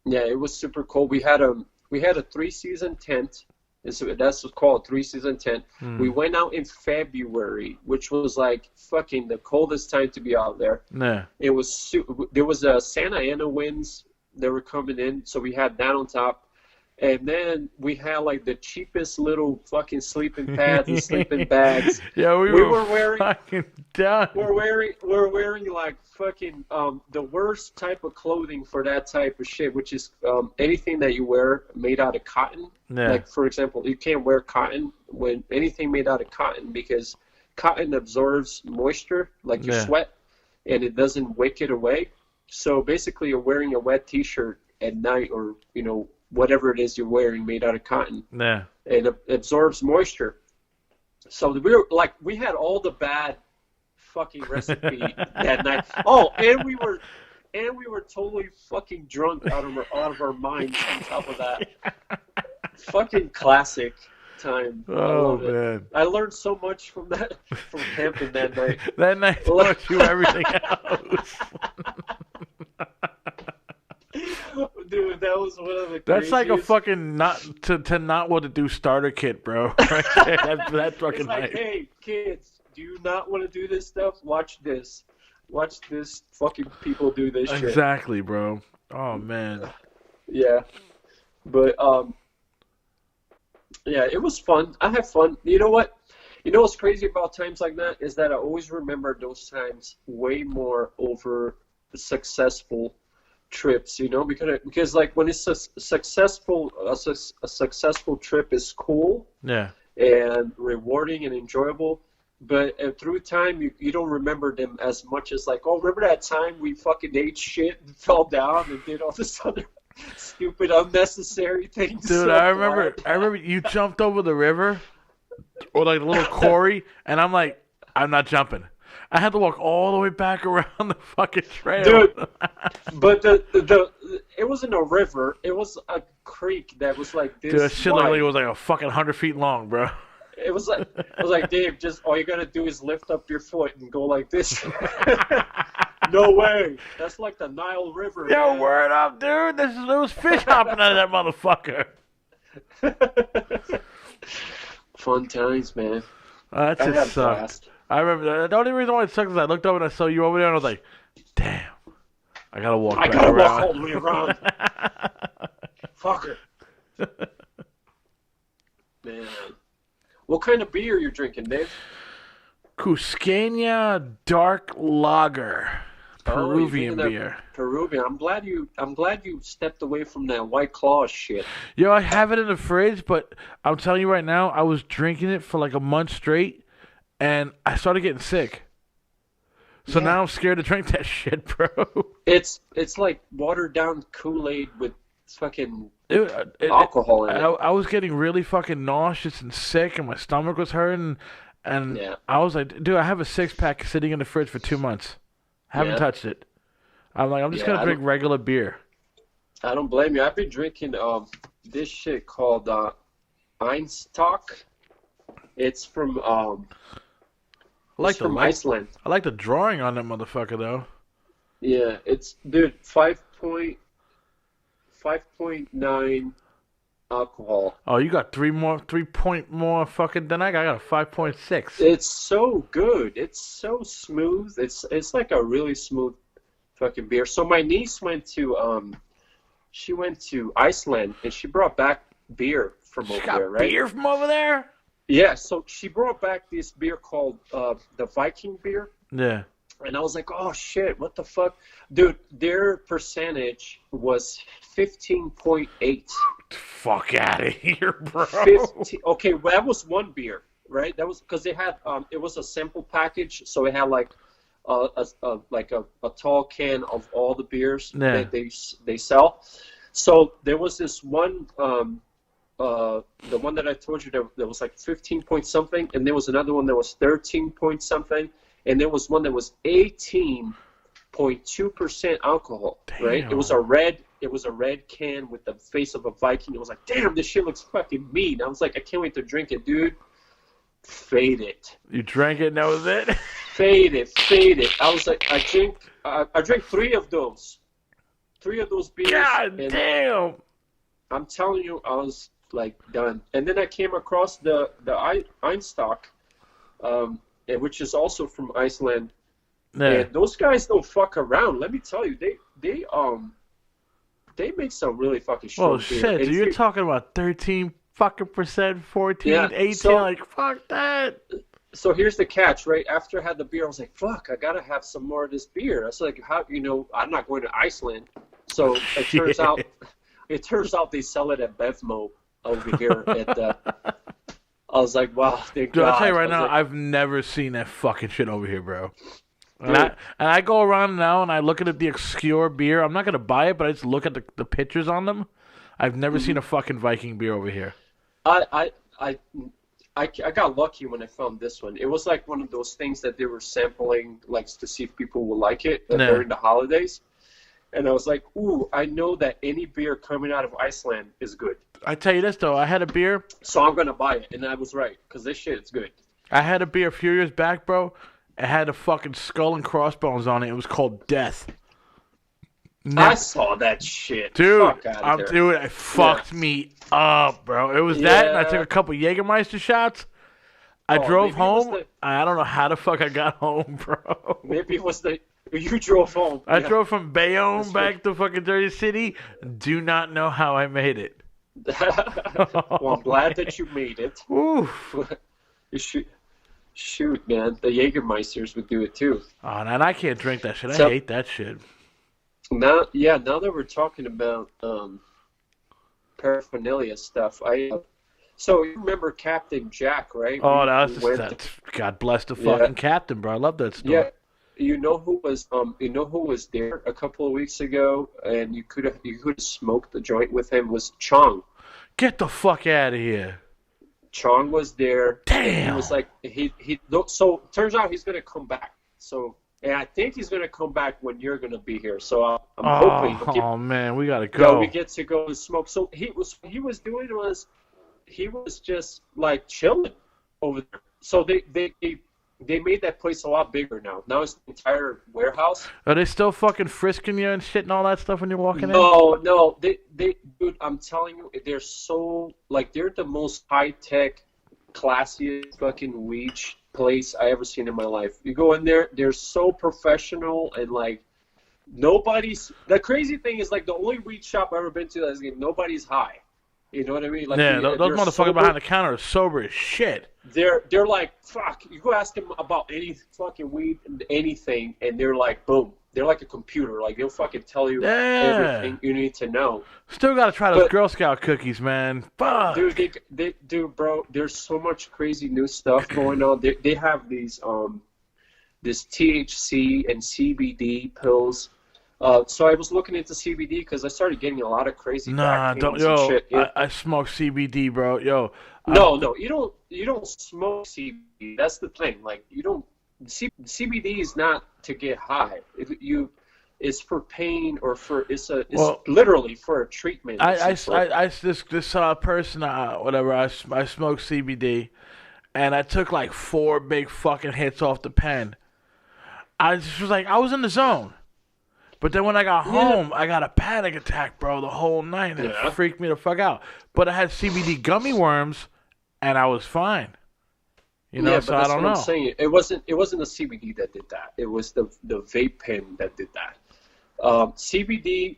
Yeah, it was super cold. We had a 3-season tent. That's what's called a 3-season tent. We went out in February, which was like fucking the coldest time to be out there. It was there was Santa Ana winds that were coming in, so we had that on top. And then we had like the cheapest little fucking sleeping pads and sleeping bags. Yeah, we were wearing fucking done. We're wearing like fucking the worst type of clothing for that type of shit, which is anything that you wear made out of cotton. Yeah. Like for example, you can't wear cotton when anything made out of cotton, because cotton absorbs moisture like your sweat, and it doesn't wick it away. So basically, you're wearing a wet T-shirt at night, or whatever it is you're wearing made out of cotton. Yeah. And it absorbs moisture. So we had all the bad fucking recipe that night. Oh, and we were totally fucking drunk out of our minds on top of that. Fucking classic time. Oh man, I learned so much from camping that night. That night taught you everything else. Dude, that was one of the That's like a craziest- fucking not want to do starter kit, bro. Right there. That fucking It's like, night. hey, kids, do you not want to do this stuff? Watch this. Watch this fucking people do this shit. Exactly, bro. Oh man. Yeah. But, yeah, it was fun. I had fun. You know what? You know what's crazy about times like that is that I always remember those times way more over successful trips, you know, because like when it's a successful trip is cool Yeah. and rewarding and enjoyable, but through time you don't remember them as much as like, oh, remember that time we fucking ate shit and fell down and did all this other stupid unnecessary things. Dude, I remember you jumped over the river or like a little quarry, and I'm like, I'm not jumping. I had to walk all the way back around the fucking trail. Dude, but it wasn't a river. It was a creek that was like this. Dude, that shit wide. like it was like a fucking 100 feet long, bro. It was like, Dave, just all you gotta do is lift up your foot and go like this. No way. That's like the Nile River. Yo, man. word up, dude. There was fish hopping out of that motherfucker. Fun times, man. That I had a just sucked. blast. I remember the only reason why it sucked is I looked up and I saw you over there and I was like, damn, I gotta walk I back gotta around. walk all the way around. Fucker. Man. What kind of beer you're drinking, Dave? Cusqueña Dark Lager. Peruvian Oh, beer. Peruvian. I'm glad you stepped away from that White Claw shit. Yo, I have it in the fridge, but I'm telling you right now, I was drinking it for like a month straight, and I started getting sick. So now I'm scared to drink that shit, bro. It's like watered down Kool-Aid with fucking alcohol in it. I was getting really fucking nauseous and sick, and my stomach was hurting, and Yeah. I was like, dude, I have a 6-pack sitting in the fridge for 2 months. Haven't Yeah. touched it. I'm like, I'm just Yeah, gonna drink regular beer. I don't blame you. I've been drinking this shit called Einstock. It's from I like from Iceland. I like the drawing on that motherfucker though. Yeah, it's dude 5.9 alcohol. Oh, you got 3 point more fucking than I got. I got a 5.6. It's so good. It's so smooth. It's like a really smooth fucking beer. So my niece went to Iceland and she brought back beer from She over got there, right? beer from over there? Yeah, so she brought back this beer called the Viking beer. Yeah. And I was like, oh shit, what the fuck? Dude, their percentage was 15.8. Fuck out of here, bro. 15, okay, well, that was one beer, right? That was because they had it was a sample package, so it had like a tall can of all the beers that they sell. So there was this one, the one that I told you that was like 15 point something, and there was another one that was 13 point something, and there was one that was 18.2% alcohol. Damn. Right? It was a red can with the face of a Viking. It was like, damn, this shit looks fucking mean. I was like, I can't wait to drink it, dude. Fade it. You drank it and that was it? Fade it. I was like, I drank 3 of those. 3 of those beers. God and damn. I'm telling you, I was like done. And then I came across the Einstock, which is also from Iceland. Yeah. And those guys don't fuck around. Let me tell you, they make some really fucking strong Oh beer. shit, And so you're talking about 13 fucking percent, 14, Yeah, 18, so- like fuck that. So here's the catch, right? After I had the beer, I was like, fuck, I gotta have some more of this beer. I was like, how, I'm not going to Iceland. So it turns out they sell it at Bevmo over here at the. I was like, wow, thank Dude, God. I'll tell you right I was now, like, I've never seen that fucking shit over here, bro. Dude. And I go around now and I look at the obscure beer. I'm not gonna buy it, but I just look at the pictures on them. I've never seen a fucking Viking beer over here. I I got lucky when I found this one. It was like one of those things that they were sampling, like to see if people will like it during the holidays. And I was like, ooh, I know that any beer coming out of Iceland is good. I tell you this, though. I had a beer. So I'm going to buy it. And I was right, because this shit is good. I had a beer a few years back, bro. It had a fucking skull and crossbones on it. It was called Death. I saw that shit. Dude, it fucked me up, bro. It was that, and I took a couple Jägermeister shots. I drove home. I don't know how the fuck I got home, bro. Maybe it was you drove home. I drove from Bayonne back to fucking Jersey City. Do not know how I made it. Well, I'm glad that you made it. Oof. Shoot, man. The Jägermeisters would do it too. Oh, and I can't drink that shit. I hate that shit. Now that we're talking about paraphernalia stuff, so you remember Captain Jack, right? Oh, that's God bless the fucking captain, bro. I love that story. Yeah, you know who was there a couple of weeks ago, and you could have smoked the joint with him was Chong. Get the fuck out of here. Chong was there. Damn. He was like so turns out he's gonna come back. So. And I think he's going to come back when you're going to be here. So I'm hoping. Oh man, we got to go. We get to go and smoke. So he was just like chilling over there. So they made that place a lot bigger now. Now it's the entire warehouse. Are they still fucking frisking you and shit and all that stuff when you're walking in? No. They dude, I'm telling you, they're so like they're the most high tech, classiest fucking weed place I ever seen in my life. You go in there, they're so professional and like the crazy thing is like the only weed shop I've ever been to that's like, nobody's high. You know what I mean? Like those motherfuckers behind the counter are sober as shit. They're like, fuck, you go ask them about any fucking weed and anything and they're like, boom. They're like a computer. Like they'll fucking tell you everything you need to know. Still gotta try those Girl Scout cookies, man. Fuck. Dude, bro. There's so much crazy new stuff going on. They have these this THC and CBD pills. So I was looking into CBD because I started getting a lot of crazy back pains and shit. I smoke CBD, bro. Yo. No, you don't smoke CBD. That's the thing. Like you don't. CBD is not to get high. It's for pain or it's literally for a treatment. This person whatever I smoked CBD, and I took like 4 big fucking hits off the pen. I just was like I was in the zone, but then when I got home, I got a panic attack, bro, the whole night, and it freaked me the fuck out. But I had CBD gummy worms, and I was fine. You know, so I don't know. I'm saying. It wasn't the CBD that did that. It was the vape pen that did that. CBD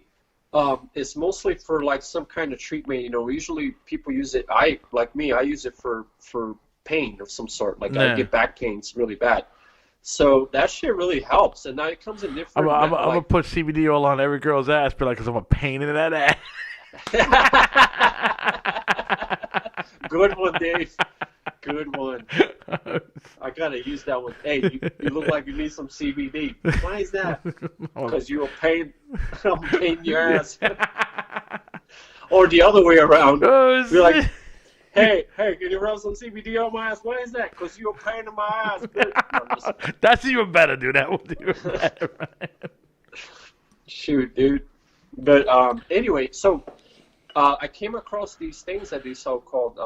is mostly for like some kind of treatment. You know, usually people use it. I use it for pain of some sort. Like I get back pains really bad. So that shit really helps. And now it comes in different. I'm gonna put CBD oil on every girl's ass, but like, cause I'm a pain in that ass. Good one, Dave. Good one. I gotta use that one. Hey, you look like you need some CBD. Why is that? Because you're I'm paying your ass. Or the other way around. You're like, hey, can you rub some CBD on my ass? Why is that? Because you're a pain in my ass. That's even better, dude. That would do better. Shoot, dude. But anyway, so I came across these things that they sell called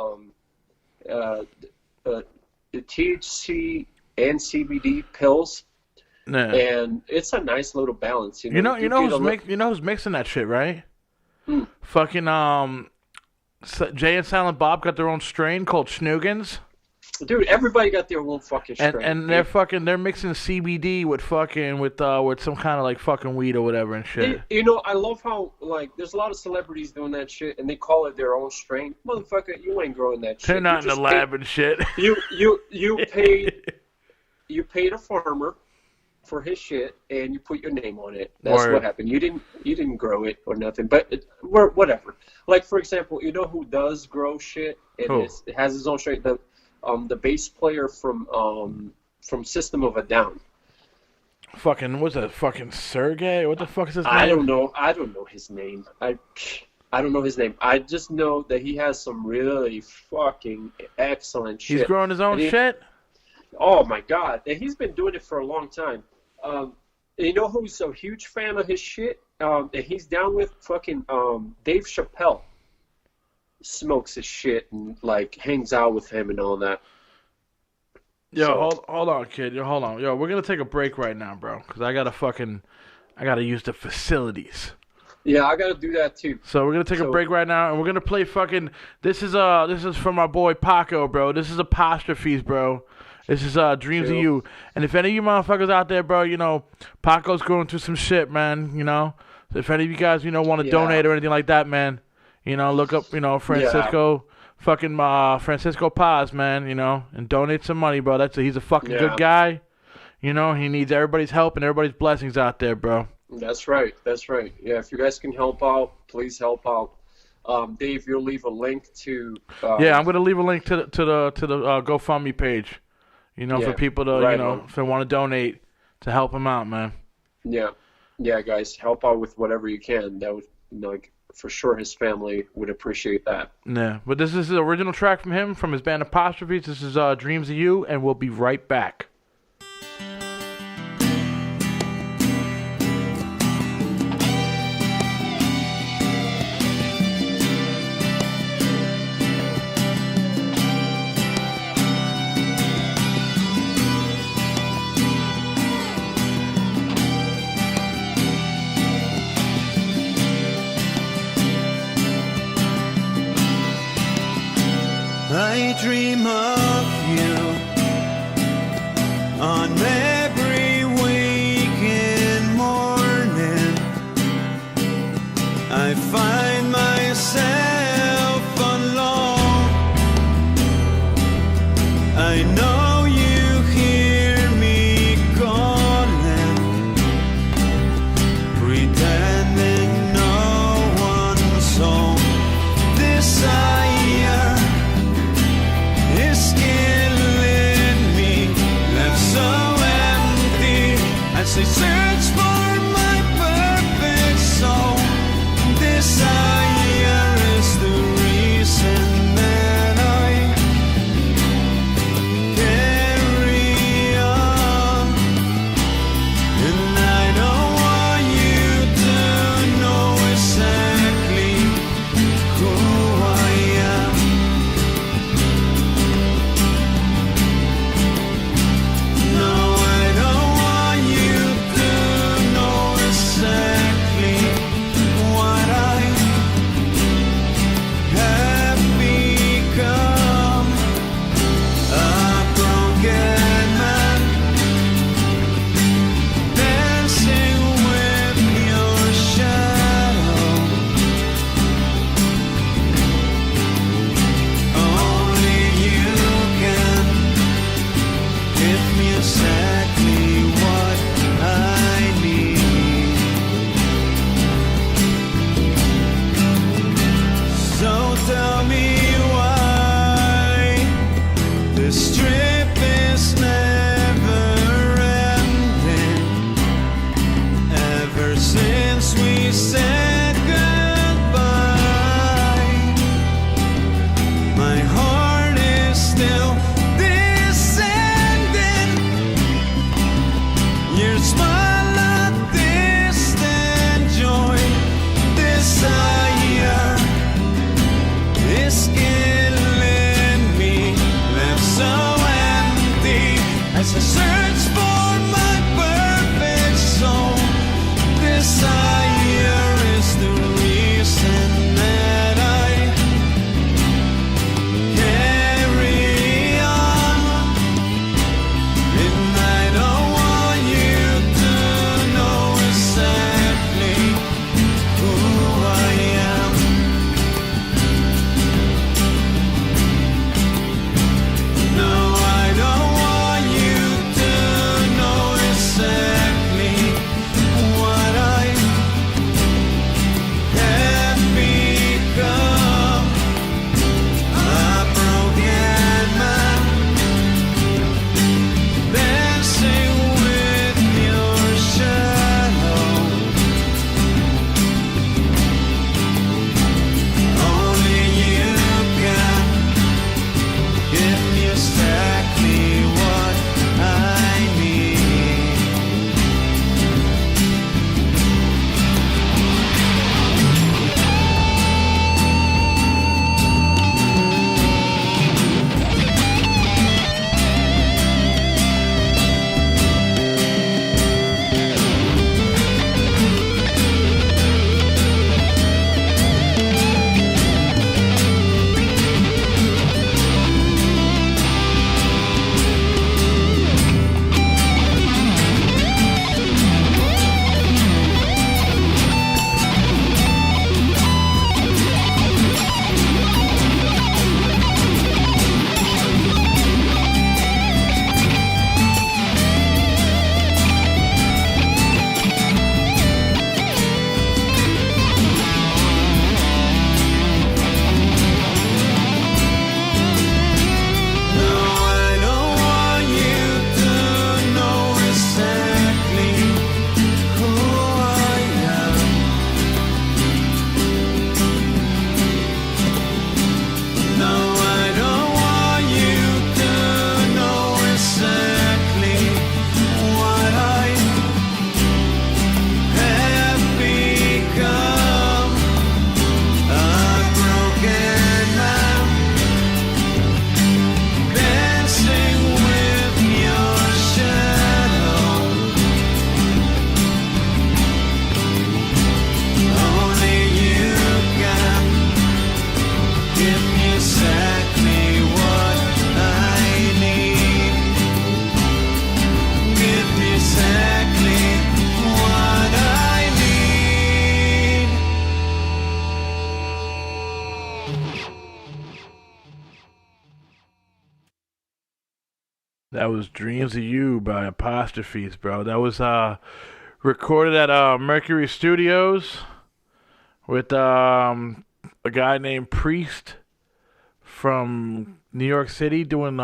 the THC and CBD pills, and it's a nice little balance. You know who's mixing that shit, right? Fucking Jay and Silent Bob got their own strain called Schnuggins. Dude, everybody got their own fucking strain. And they're mixing CBD with some kind of like fucking weed or whatever and shit. I love how like there's a lot of celebrities doing that shit and they call it their own strain. Motherfucker, you ain't growing that shit. They're not in the lab and shit. You paid a farmer for his shit and you put your name on it. That's what happened. You didn't grow it or nothing. But whatever. Like for example, you know who does grow shit and it has his own strain? The bass player from System of a Down. Fucking what's that? Fucking Sergey? What the fuck is his name? I don't know his name. I don't know his name. I just know that he has some really fucking excellent shit. He's growing his own shit? Oh, my God. And he's been doing it for a long time. You know who's a huge fan of his shit? And he's down with fucking Dave Chappelle. Smokes his shit and, like, hangs out with him and all that. Yo, hold on, kid. Yo, hold on. Yo, we're going to take a break right now, bro, because I got to use the facilities. Yeah, I gotta do that too. So we're gonna take a break right now, and we're gonna play fucking. This is from my boy Paco, bro. This is Apostrophes, bro. This is Dreams of You. And if any of you motherfuckers out there, bro, you know Paco's going through some shit, man. You know, so if any of you guys, you know, want to donate or anything like that, man, you know, look up, you know, Francisco, fucking Francisco Paz, man, you know, and donate some money, bro. He's a fucking good guy. You know, he needs everybody's help and everybody's blessings out there, bro. That's right. Yeah, if you guys can help out, please help out. Dave, you'll leave a link to. I'm gonna leave a link to the GoFundMe page. You know, for people to you know if they want to donate to help him out, man. Yeah, guys, help out with whatever you can. That would, like, for sure, his family would appreciate that. Yeah, but this is the original track from him, from his band Apostrophes. This is Dreams of You, and we'll be right back. I dream of you on every waking morning. I find myself alone. I know you hear me calling, pretending no one's home. Desire is killing me, left so empty as I search for my perfect soul. Desire is the reason that I carry on, and I don't want you to know exactly who I am. No, I don't want you to know exactly what I have become. A broken man, dancing with your shadow. Only you can give me exactly what I need. So tell me why this trip is never ending. Ever since we said goodbye, my heart is still descending. Your smile a distant joy. Desire is killing me, left so empty as I search for my perfect soul. Desire is the reason that I carry on, and I don't want you to know exactly who I am. No, I don't want you to That was Dreams of You by Apostrophes, bro. That was recorded at Mercury Studios with a guy named Priest from New York City doing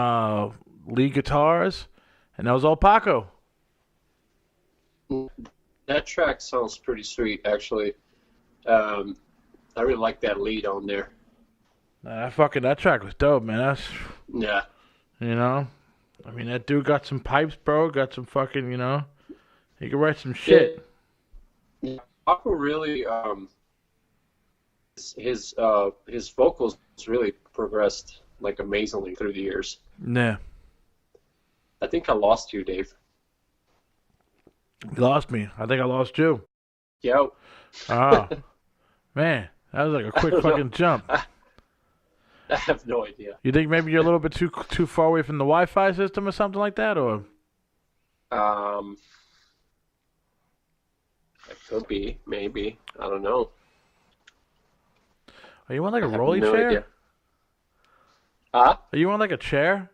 lead guitars, and that was all Paco. That track sounds pretty sweet, actually. I really like that lead on there. That track was dope, man. Yeah. You know, I mean, that dude got some pipes, bro. Got some fucking, you know, he could write some shit. Yeah. Paco really, his vocals really progressed like amazingly through the years. Yeah. I think I lost you, Dave. You lost me. I think I lost you. Yeah. Oh, man, that was like a quick fucking jump. I have no idea. You think maybe you're a little bit too far away from the Wi-Fi system or something like that, or? It could be, maybe. I don't know. Are you on like a rolly chair? Idea. Huh? Are you on like a chair?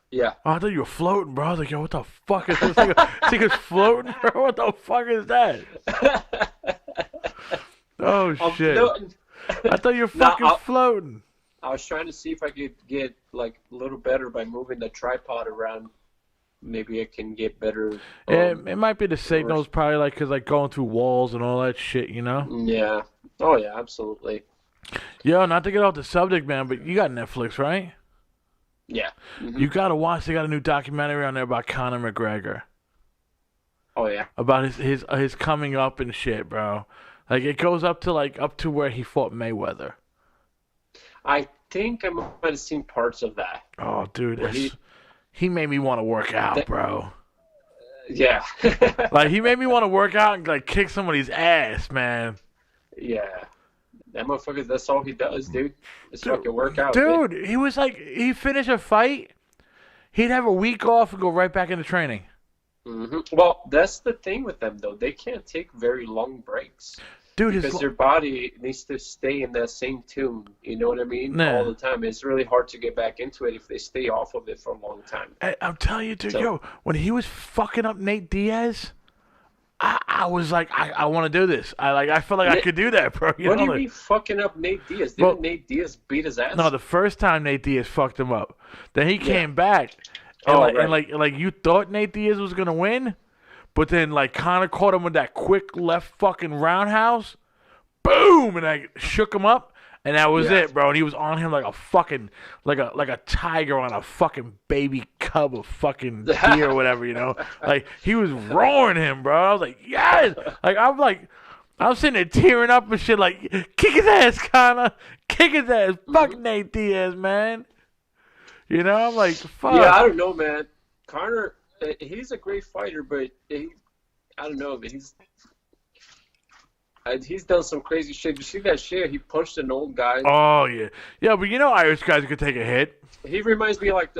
Yeah. Oh, I thought you were floating, bro. I was like, yo, what the fuck is this thing? This thing is floating, bro. What the fuck is that? Oh shit! I thought you were fucking floating. I was trying to see if I could get like a little better by moving the tripod around. Maybe I can get better. Yeah, it might be the signals, probably like because like going through walls and all that shit, you know? Yeah. Oh yeah, absolutely. Yo, not to get off the subject, man, but you got Netflix, right? Yeah. Mm-hmm. You gotta watch. They got a new documentary on there about Conor McGregor. Oh yeah. About his coming up and shit, bro. Like it goes up to where he fought Mayweather. I think I might have seen parts of that. Oh, dude, he made me want to work out, bro. Yeah. Like he made me want to work out and like kick somebody's ass, man. Yeah. That motherfucker, that's all he does, dude. It's fucking work out. Dude, he was like, he'd finish a fight, he'd have a week off and go right back into training. Mm-hmm. Well, that's the thing with them, though. They can't take very long breaks. Dude, because their body needs to stay in that same tune. You know what I mean? Nah. All the time. It's really hard to get back into it if they stay off of it for a long time. I'm telling you, dude, yo, when he was fucking up Nate Diaz, I was like, I want to do this. I felt like I could do that, bro. What do you mean fucking up Nate Diaz? Didn't Nate Diaz beat his ass? No, the first time Nate Diaz fucked him up. Then he came back. And, and like you thought Nate Diaz was going to win, but then like Conor caught him with that quick left fucking roundhouse. Boom! And I shook him up. And that was it, bro. And he was on him like a fucking, like a tiger on a fucking baby cub of fucking deer or whatever, you know? Like, he was roaring him, bro. I was like, yes! I'm sitting there tearing up and shit like, kick his ass, Conor. Kick his ass. Fuck Nate Diaz, man. You know? I'm like, fuck. Yeah, I don't know, man. Conor, he's a great fighter, but I don't know, man. He's done some crazy shit. You see that shit? He punched an old guy. Oh yeah, yeah. But you know, Irish guys could take a hit. He reminds me like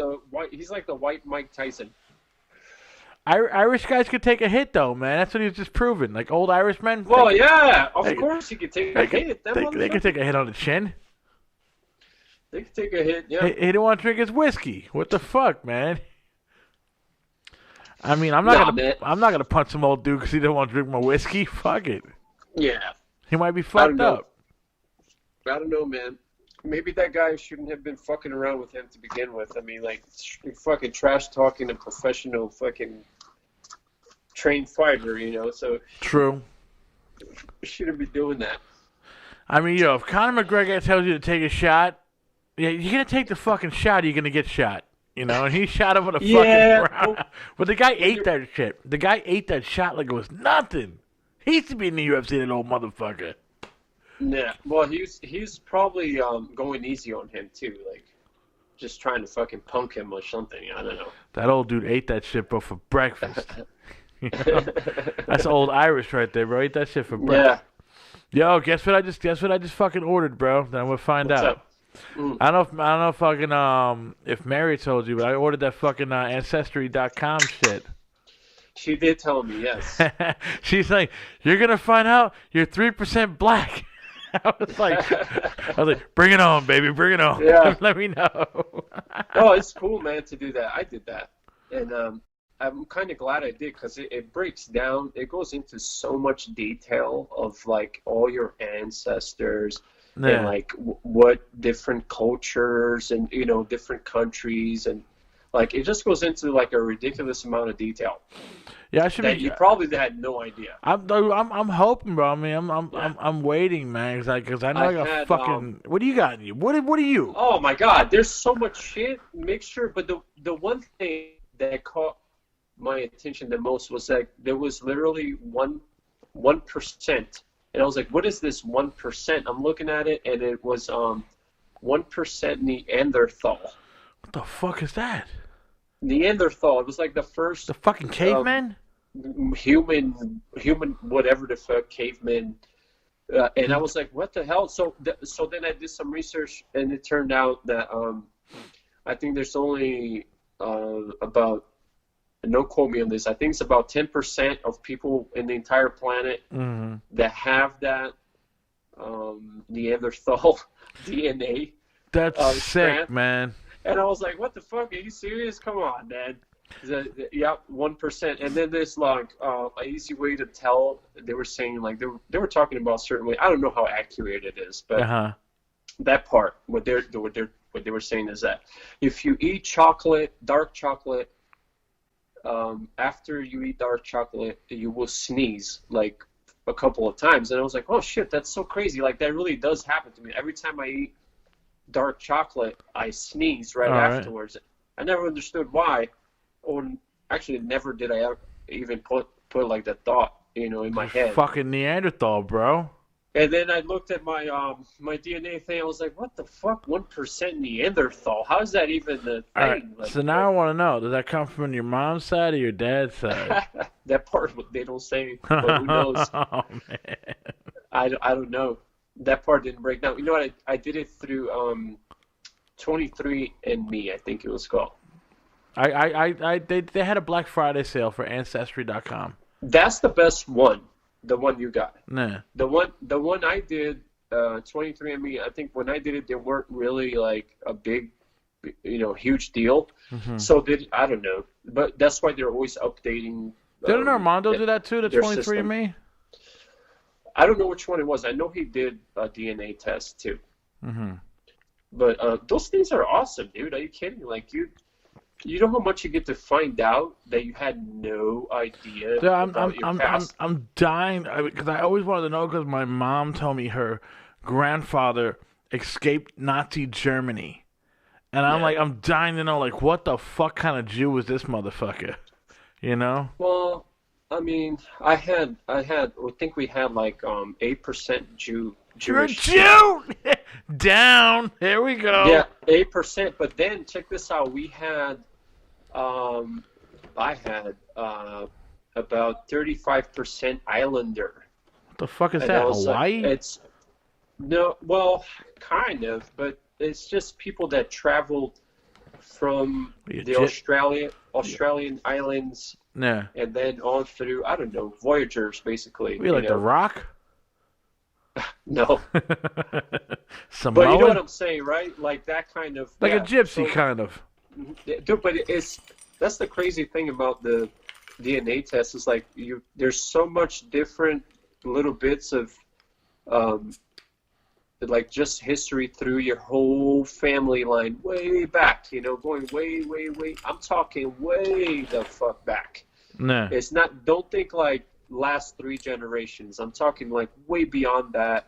he's like the white Mike Tyson. Irish guys could take a hit though, man. That's what he was just proving. Like old Irishmen. Well, yeah, of course he could take a hit. They could take a hit on the chin. They could take a hit. Yeah. He didn't want to drink his whiskey. What the fuck, man? I mean, I'm not gonna punch some old dude because he didn't want to drink my whiskey. Fuck it. Yeah. He might be fucked up. I don't know, man. Maybe that guy shouldn't have been fucking around with him to begin with. I mean, like, fucking trash talking a professional fucking trained fighter, you know, so. True. Shouldn't be doing that. I mean, yo, if Conor McGregor tells you to take a shot, yeah, you're going to take the fucking shot or you're going to get shot. You know, and he shot him with a fucking round. But the guy ate that shit. The guy ate that shot like it was nothing. He used to be in the UFC, that old motherfucker. Yeah, well, he's probably going easy on him, too. Like, just trying to fucking punk him or something. I don't know. That old dude ate that shit, bro, for breakfast. You know? That's old Irish right there, bro. Ate that shit for breakfast. Yeah. Yo, guess what I just fucking ordered, bro? Then we'll find out. Up? I don't know fucking if Mary told you, but I ordered that fucking Ancestry.com shit. She did tell me, yes. She's like, you're gonna find out you're 3% black. I was like, bring it on, baby, bring it on. Yeah. Let me know. No, it's cool, man, to do that. I did that, and I'm kind of glad I did because it breaks down. It goes into so much detail of like all your ancestors and like what different cultures and different countries, and like it just goes into like a ridiculous amount of detail. Yeah, I should that be. You probably had no idea. I'm hoping, bro. I mean, I'm waiting, man, because I know I got had, fucking. What do you got? What are you? Oh my God, there's so much shit mixture. But the one thing that caught my attention the most was that there was literally 1%, and I was like, what is this 1%? I'm looking at it, and it was 1% Neanderthal. What the fuck is that? Neanderthal. It was like the first. The fucking caveman. Human, whatever the fuck, caveman. And I was like, what the hell? So then I did some research, and it turned out that I think there's only about, no quote me on this, I think it's about 10% of people in the entire planet that have that Neanderthal DNA. That's sick, strand. man. And I was like, what the fuck? Are you serious? Come on, man. Yeah, 1%. And then there's like an easy way to tell. They were saying like they were talking about certain way. I don't know how accurate it is, but that part, what they were saying is that if you eat chocolate, dark chocolate, after you eat dark chocolate, you will sneeze like a couple of times. And I was like, oh shit, that's so crazy. Like that really does happen to me. Every time I eat dark chocolate, I sneeze right afterwards. I never understood why, or actually never did I ever even put like that thought, in my head. Fucking Neanderthal, bro. And then I looked at my my DNA thing. I was like, what the fuck? 1% Neanderthal? How is that even a thing? All right. Like, so now I want to know: does that come from your mom's side or your dad's side? That part they don't say, but who knows? Oh man. I don't know. That part didn't break down. You know what? I did it through 23andMe, I think it was called. They had a Black Friday sale for Ancestry.com. That's the best one. The one you got. Nah. The one I did, 23andMe. I think when I did it, they weren't really like a big, huge deal. So I don't know, but that's why they're always updating. Didn't Armando do that too? The 23andMe. System. I don't know which one it was. I know he did a DNA test too. But those things are awesome, dude. Are you kidding? Like you know how much you get to find out that you had no idea about your past? I'm dying because I always wanted to know because my mom told me her grandfather escaped Nazi Germany, and I'm dying to know like what the fuck kind of Jew was this motherfucker, Well, I mean, I think we had like 8% Jewish. You're a Jew! Down. Here we go. Yeah, 8%. But then check this out. We had, I had about 35% Islander. What the fuck is that? Hawaii? Well, kind of, but it's just people that traveled from the Australian islands. Yeah. And then on through, I don't know, voyagers, basically. We like The Rock? No. Samoan? But you know what I'm saying, right? Like that kind of... Like a gypsy kind of. Dude, but that's the crazy thing about the DNA test is like there's so much different little bits of like just history through your whole family line way back, going way, way, way. I'm talking way the fuck back. No. It's not, don't think like last 3 generations. I'm talking like way beyond that,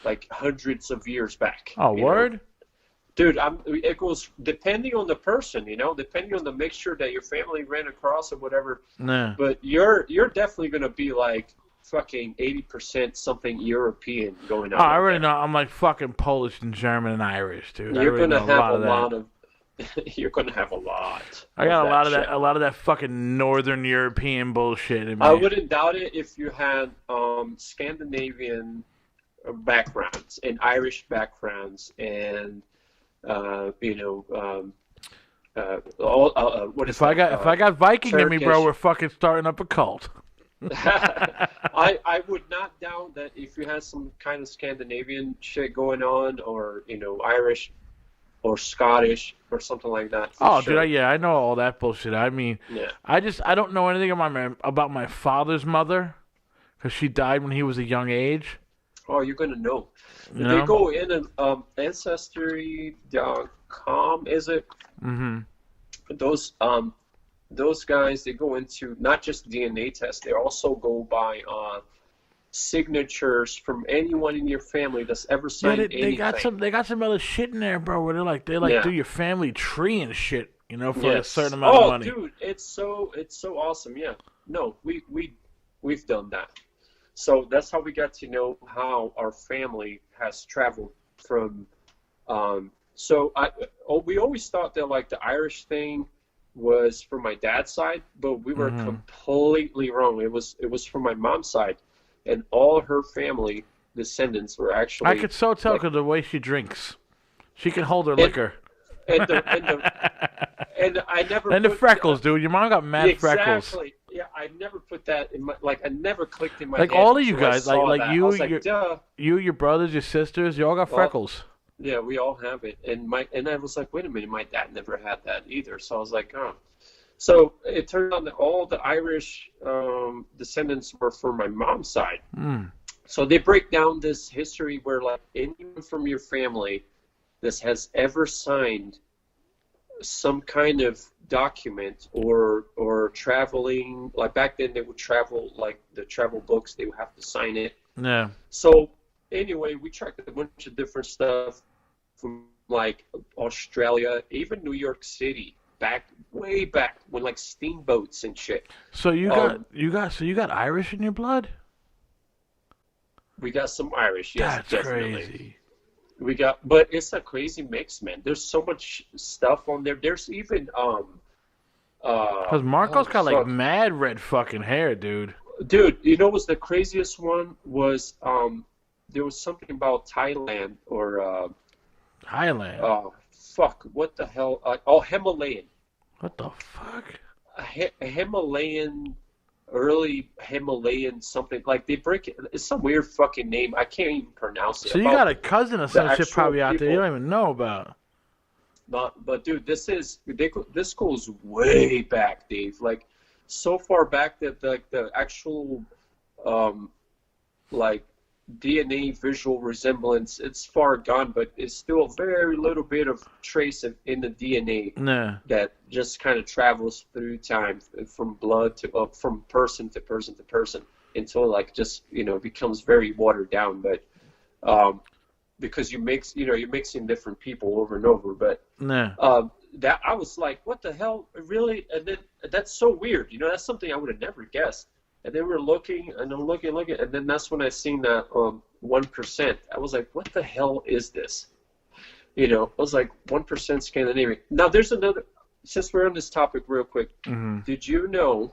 like hundreds of years back. Oh, word? Dude, it goes depending on the person, depending on the mixture that your family ran across or whatever. No. But you're definitely going to be like fucking 80% something European going on. Oh, I already know. I'm like fucking Polish and German and Irish, dude. You're going to have a lot of you're going to have a lot. I got a lot of that fucking Northern European bullshit in me. I wouldn't doubt it if you had Scandinavian backgrounds and Irish backgrounds and what is if I got Viking in me, bro, we're fucking starting up a cult. I would not doubt that if you had some kind of Scandinavian shit going on, or Irish or Scottish, or something like that. Oh, sure. dude, I know all that bullshit. I mean, Yeah. I don't know anything about my father's mother because she died when he was a young age. Oh, you're gonna know. You They know? go in Ancestry.com, is it? Mm-hmm. Those guys, they go into not just DNA tests, they also go by signatures from anyone in your family that's ever signed anything. They got some other shit in there, bro. Where they Yeah. do your family tree and shit, you know, for a certain amount of money. Oh, dude, it's so awesome. Yeah, no, we've done that. So that's how we got to know how our family has traveled from. We always thought that like the Irish thing was from my dad's side, but we were completely wrong. It was from my mom's side, and all her family descendants were actually. I could so tell because the way she drinks, she can hold her liquor. And I never. And the freckles, dude. Your mom got mad freckles. Exactly. Yeah, I never put that in my I never clicked in my like head all of you until I guys, saw like that. you, I was like, duh. your brothers, your sisters, you all got freckles. Yeah, we all have it, and I was like, wait a minute, my dad never had that either. So I was like, oh. So it turned out that all the Irish descendants were from my mom's side. So they break down this history where like anyone from your family that has ever signed some kind of document or traveling, like back then they would travel, like the travel books, they would have to sign it. Yeah. So anyway, we tracked a bunch of different stuff from like Australia, even New York City, way back when like steamboats and shit. So you got Irish in your blood? We got some Irish, yes, That's definitely. crazy. But it's a crazy mix, man. There's so much stuff on there. There's even Because Marco's got like mad red fucking hair, dude. Dude, you know what's the craziest one was there was something about Thailand or Thailand. fuck, what the hell? Himalayan. What the fuck? A Himalayan, early Himalayan something, like they break it. It's some weird fucking name. I can't even pronounce it. So you got a cousin or some shit actual probably out there you people. don't even know about. But dude, this goes way back, Dave. Like so far back that the actual like DNA visual resemblance, it's far gone, but it's still a very little bit of trace in the DNA that just kind of travels through time from blood to from person to person to person until like just becomes very watered down. But because you're mixing different people over and over, but that I was like, what the hell, really? And then that's so weird. That's something I would have never guessed. And then we're looking, and I'm looking, and then that's when I seen that 1%. I was like, what the hell is this? I was like, 1% Scandinavian. Now, there's another, since we're on this topic real quick, did you know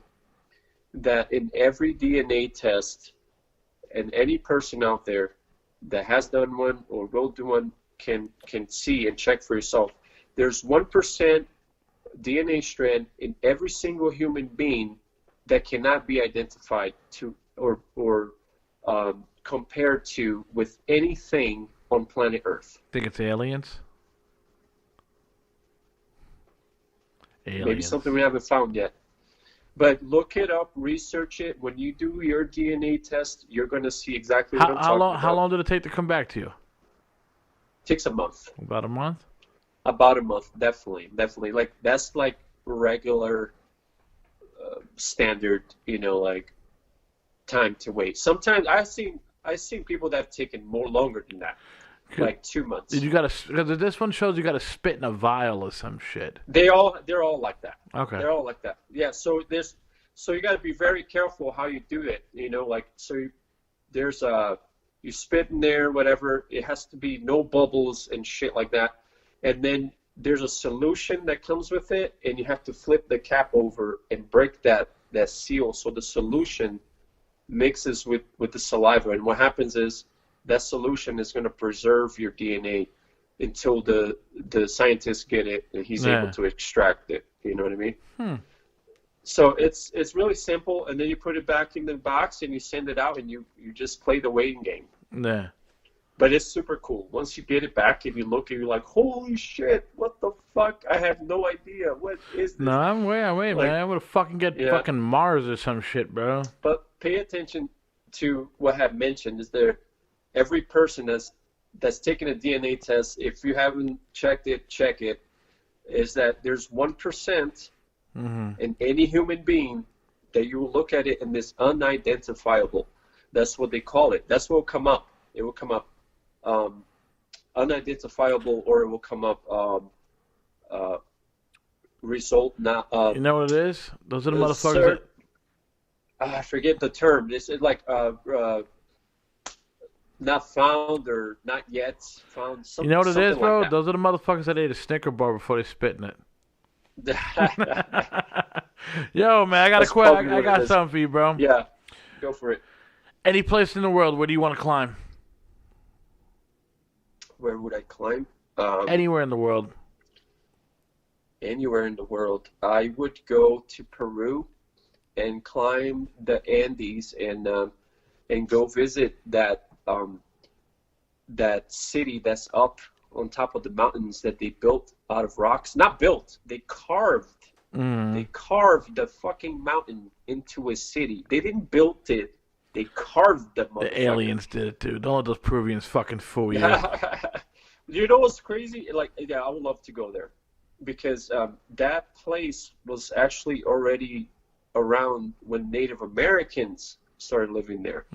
that in every DNA test, and any person out there that has done one or will do one can see and check for yourself, there's 1% DNA strand in every single human being that cannot be identified to or compared to with anything on planet Earth. Think it's aliens? Maybe something we haven't found yet. But look it up, research it. When you do your DNA test, you're going to see exactly what I'm talking about. How long did it take to come back to you? It takes a month. About a month? About a month, definitely. Like that's like regular standard, like time to wait. Sometimes I've seen people that have taken more longer than that, like 2 months. Because this one shows you got to spit in a vial or some shit. They're all like that. Okay. They're all like that. Yeah. So you got to be very careful how you do it. You spit in there, whatever. It has to be no bubbles and shit like that. And then there's a solution that comes with it, and you have to flip the cap over and break that seal so the solution mixes with the saliva. And what happens is that solution is going to preserve your DNA until the scientists get it and he's able to extract it. You know what I mean? So it's really simple, and then you put it back in the box and you send it out, and you just play the waiting game. Yeah. But it's super cool. Once you get it back and you look and you're like, holy shit, what the fuck? I have no idea. What is this? No, I'm waiting, Like, man. I'm gonna fucking get yeah. fucking Mars or some shit, bro. But pay attention to what I have mentioned. Is there every person that's taken a DNA test? If you haven't checked it, check it. Is that there's 1% in any human being that you will look at it and it's unidentifiable. That's what they call it. That's what will come up. It will come up unidentifiable, or it will come up result not. You know what it is? Those are the motherfuckers. I forget the term. It's like not found or not yet found. You know what it is, bro? Like Those are the motherfuckers that ate a Snicker bar before they spit in it. Yo, man, I got That's a question. probably I what got it is. something for you, bro. Yeah, go for it. Any place in the world, where do you want to climb? Where would I climb? Anywhere in the world. Anywhere in the world. I would go to Peru and climb the Andes and go visit that city that's up on top of the mountains that they built out of rocks. Not built, they carved. They carved the fucking mountain into a city. They didn't build it. They carved the motherfucker. The aliens did it too. Don't let those Peruvians fucking fool you. You know what's crazy? Like, yeah, I would love to go there because that place was actually already around when Native Americans started living there.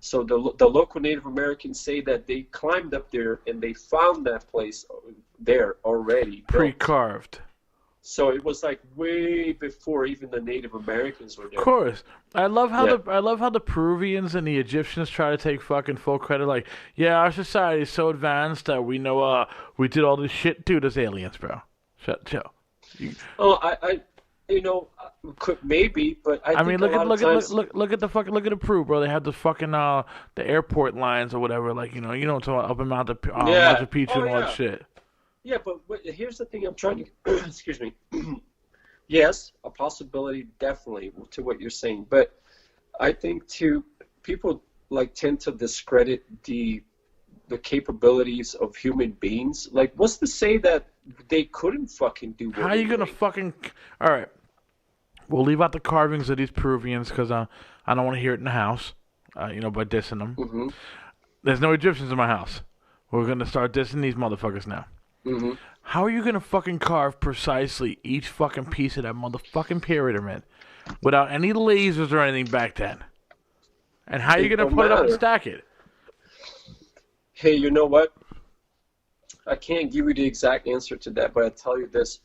So the local Native Americans say that they climbed up there and they found that place there already built. Pre-carved. So it was like way before even the Native Americans were there. Of course. I love how the Peruvians and the Egyptians try to take fucking full credit. Like, yeah, our society is so advanced that we know we did all this shit too. There's aliens, bro. Chill. I could maybe, but I mean, think look at the Peru, bro. They have the fucking the airport lines or whatever. Like, you know what I'm talking about, up in Machu Picchu and all that shit. Yeah, but here's the thing I'm trying to excuse me. Yes, a possibility definitely to what you're saying, but I think too people like tend to discredit the capabilities of human beings. Like, what's to say that they couldn't fucking do what How are you gonna fucking? All right, we'll leave out the carvings of these Peruvians because I don't want to hear it in the house. By dissing them. There's no Egyptians in my house. We're gonna start dissing these motherfuckers now. How are you gonna fucking carve precisely each fucking piece of that motherfucking pyramid without any lasers or anything back then? And how are you gonna put it up and stack it? Hey, you know what? I can't give you the exact answer to that, but I tell you this: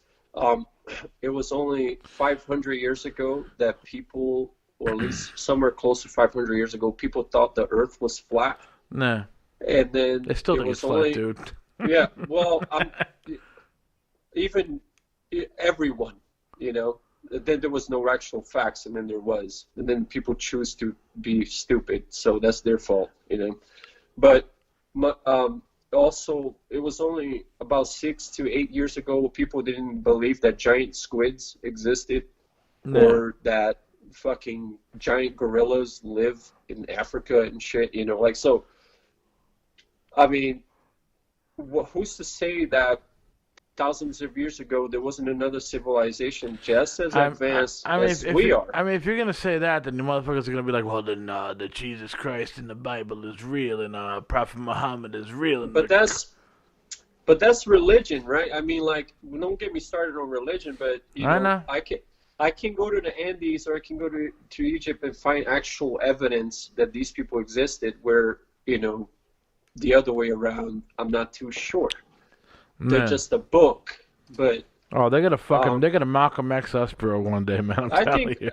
it was only 500 years ago that people, or at least somewhere close to 500 years ago, people thought the Earth was flat. Nah. And then they still think it's flat, dude. Yeah, well, even everyone, then there was no actual facts, and then there was, and then people choose to be stupid, so that's their fault, But also, it was only about 6 to 8 years ago people didn't believe that giant squids existed, or that fucking giant gorillas live in Africa and shit, so. I mean. Who's to say that thousands of years ago there wasn't another civilization just as advanced as we are? I mean, if you're gonna say that, then the motherfuckers are gonna be like, well, then the Jesus Christ in the Bible is real, and Prophet Muhammad is real. And but that's religion, right? I mean, like, don't get me started on religion, but I can go to the Andes or I can go to Egypt and find actual evidence that these people existed, where the other way around, I'm not too sure. They're just a book, but they're gonna Malcolm X us, bro, one day, man. I'm telling you,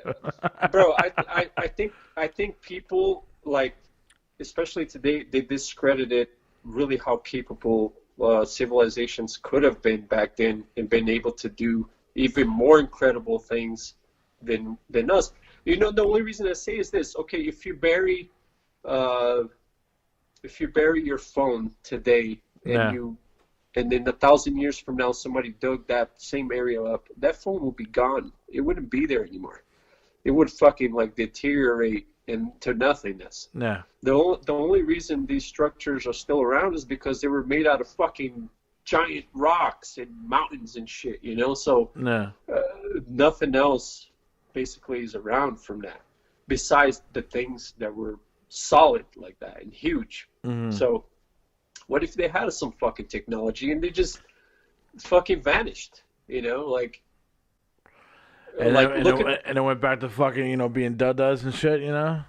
bro. I think people, like, especially today, they discredited really how capable civilizations could have been back then and been able to do even more incredible things than us. The only reason I say is this: okay, if you bury your phone today and then 1,000 years from now somebody dug that same area up, that phone will be gone. It wouldn't be there anymore. It would fucking like deteriorate into nothingness. Yeah. The only reason these structures are still around is because they were made out of fucking giant rocks and mountains and shit, you know. So No. nothing else basically is around from that, besides the things that were solid like that and huge. So what if they had some fucking technology and they just fucking vanished, you know, like. And it went back to fucking, you know, being dud-duds and shit, you know?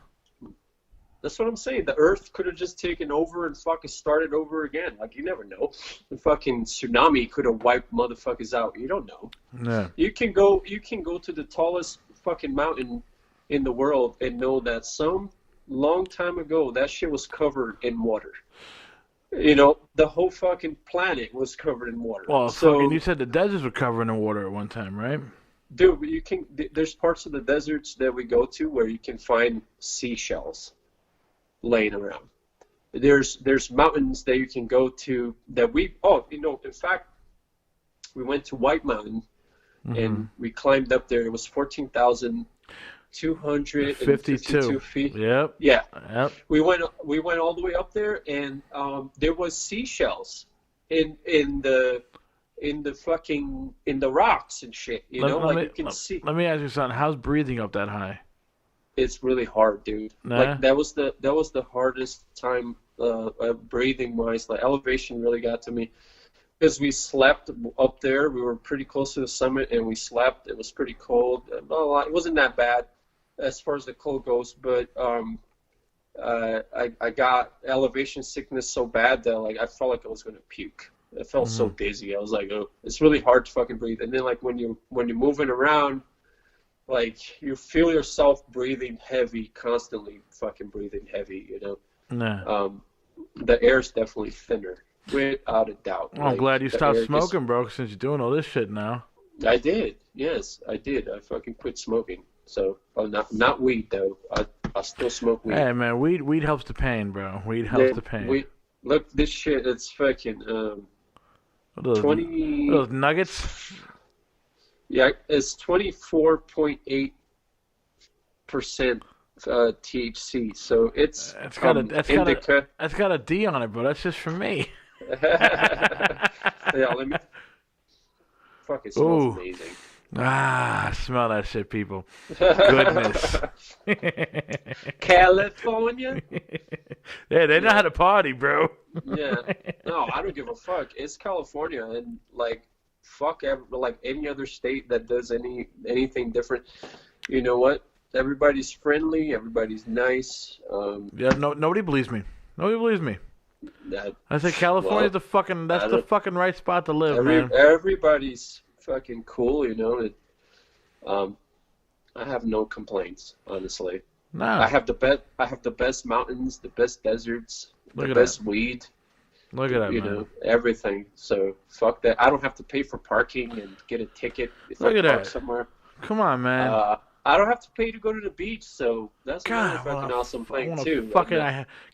That's what I'm saying. The Earth could have just taken over and fucking started over again. Like, you never know. The fucking tsunami could have wiped motherfuckers out. You don't know. Yeah. You can go to the tallest fucking mountain in the world and know that some long time ago that shit was covered in water. You know, the whole fucking planet was covered in water. Well, so, fucking, you said the deserts were covered in water at one time, right? Dude, there's parts of the deserts that we go to where you can find seashells laying around. There's mountains that you can go to that in fact, we went to White Mountain and we climbed up there. It was 14,252 feet. Yep. Yeah. Yep. We went all the way up there, and there was seashells in the rocks and shit, you know, you can see. Let me ask you something. How's breathing up that high? It's really hard, dude. Nah. Like that was the hardest time breathing wise. Like elevation really got to me because we slept up there. We were pretty close to the summit, and we slept. It was pretty cold. Well, it wasn't that bad as far as the cold goes, but I got elevation sickness so bad that like I felt like I was gonna puke. I felt so dizzy. I was like, oh, it's really hard to fucking breathe. And then like when you're moving around, like you feel yourself breathing heavy, constantly fucking breathing heavy, you know. Nah. The air's definitely thinner, without a doubt. Well, I'm glad you stopped smoking, bro, since you're doing all this shit now. I did. Yes, I did. I fucking quit smoking. So, not weed though. I still smoke weed. Hey man, weed helps the pain, bro. Weed helps the pain. Look, this shit. It's fucking. What are 20 those nuggets? Yeah, it's 24.8% THC. So it's got indica. That's got a D on it, but that's just for me. Yeah, let me. Fuck, it smells amazing. Ah, smell that shit, people. Goodness. California? Yeah, they know how to party, bro. Yeah. No, I don't give a fuck. It's California, and like, fuck like any other state that does anything different. You know what? Everybody's friendly. Everybody's nice. Yeah, nobody believes me. Nobody believes me. I say California's the fucking right spot to live, man. Everybody's fucking cool, you know. I have no complaints, honestly. No. I have the best mountains, the best deserts, the best weed. Look at that, you man. know, everything. So fuck that. I don't have to pay for parking and get a ticket if I park somewhere. Come on, man. I don't have to pay to go to the beach, so that's another fucking awesome thing too.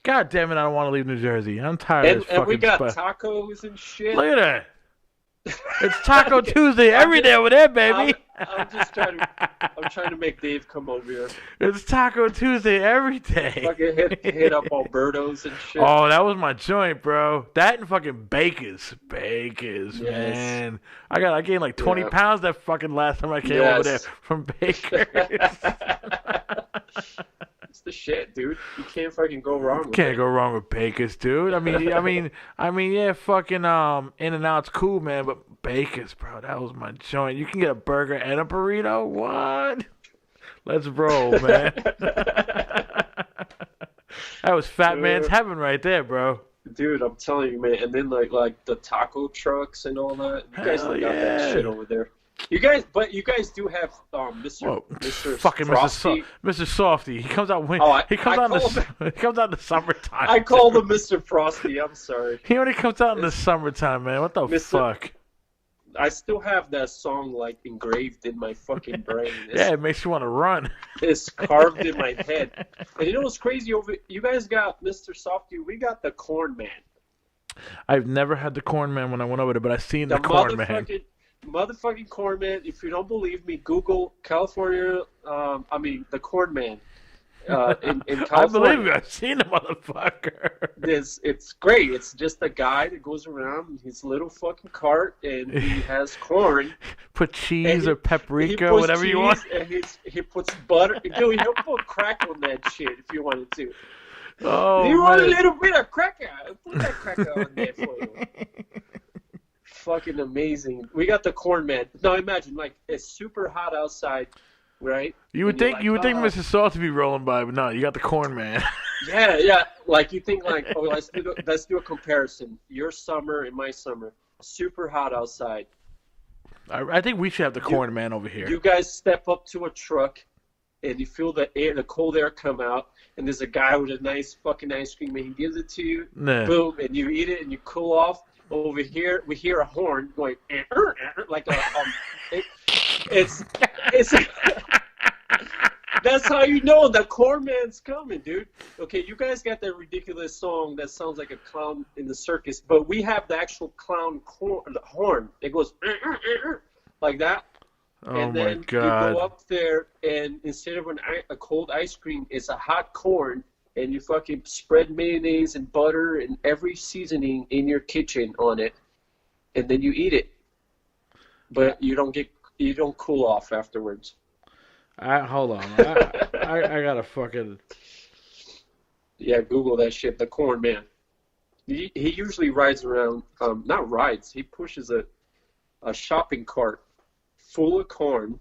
God damn it, I don't want to leave New Jersey. I'm tired of this fucking And we got spot. tacos and shit. Look at that. It's Taco Tuesday every day over there, baby. I'm trying to make Dave come over here. It's Taco Tuesday every day. Fucking hit up Alberto's and shit. Oh, that was my joint, bro. That and fucking Baker's, Yes. man. I gained like 20 pounds that fucking last time I came over there from Baker's. It's the shit, dude. You can't fucking go wrong with Can't go wrong with Baker's, dude. I mean, yeah, fucking In-N-Out's cool, man, but Baker's, bro, that was my joint. You can get a burger and a burrito. What? Let's roll, man. That was fat man's heaven right there, bro. Dude, I'm telling you, man. And then like the taco trucks and all that. You guys got that shit over there. You guys do have Mr. fucking Frosty. Mr. Softy. He comes out he comes out in the summertime. I called him Mr. Frosty. I'm sorry. He only comes out in the summertime, man. What the fuck? I still have that song like engraved in my fucking brain. Yeah, it makes you want to run. It's carved in my head. And you know what's crazy? You guys got Mr. Softy. We got the Corn Man. I've never had the Corn Man when I went over there, but I've seen the Corn Man. Motherfucking Corn Man. If you don't believe me, Google California. The Corn Man. in I California. believe you. I've seen the motherfucker. It's great. It's just a guy that goes around in his little fucking cart and he has corn. Put cheese or He paprika, puts whatever you want. cheese and he puts butter. Dude, he'll put crack on that shit if you wanted to. Oh, You want a man. little bit of cracker? Put that cracker on there for you. Fucking amazing. We got the corn man. Now imagine, like, it's super hot outside, right? You would And you're think you would like, think Mrs. Salt to be rolling by, but no, you got the corn man. Yeah. Like you think, like, oh, let's do a comparison. Your summer and my summer, super hot outside. I think we should have the corn man over here. You guys step up to a truck, and you feel the cold air come out, and there's a guy with a nice fucking ice cream, and he gives it to you. Nah. Boom, and you eat it, and you cool off. Over here, we hear a horn going, like it's. That's how you know the corn man's coming, dude. Okay, you guys got that ridiculous song that sounds like a clown in the circus, but we have the actual clown horn. It goes like that. Oh And my then you god. go up there, and instead of a cold ice cream, it's a hot corn, and you fucking spread mayonnaise and butter and every seasoning in your kitchen on it, and then you eat it. But you don't cool off afterwards. Hold on. I gotta fucking. Yeah, Google that shit. The corn man. He usually rides around. Not rides. He pushes a shopping cart full of corn,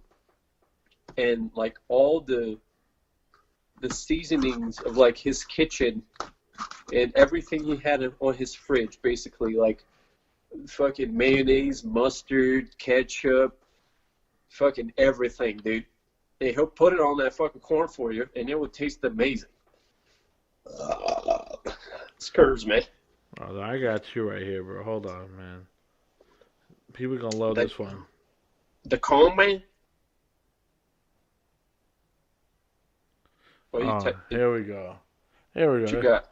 and like all the seasonings of like his kitchen and everything he had on his fridge, basically, like fucking mayonnaise, mustard, ketchup, fucking everything, dude. And he'll put it on that fucking corn for you, and it will taste amazing. Scurs, man. Oh, I got you right here, bro. Hold on, man. People gonna love this one. The corn man. Here we go. Here we What go. you got?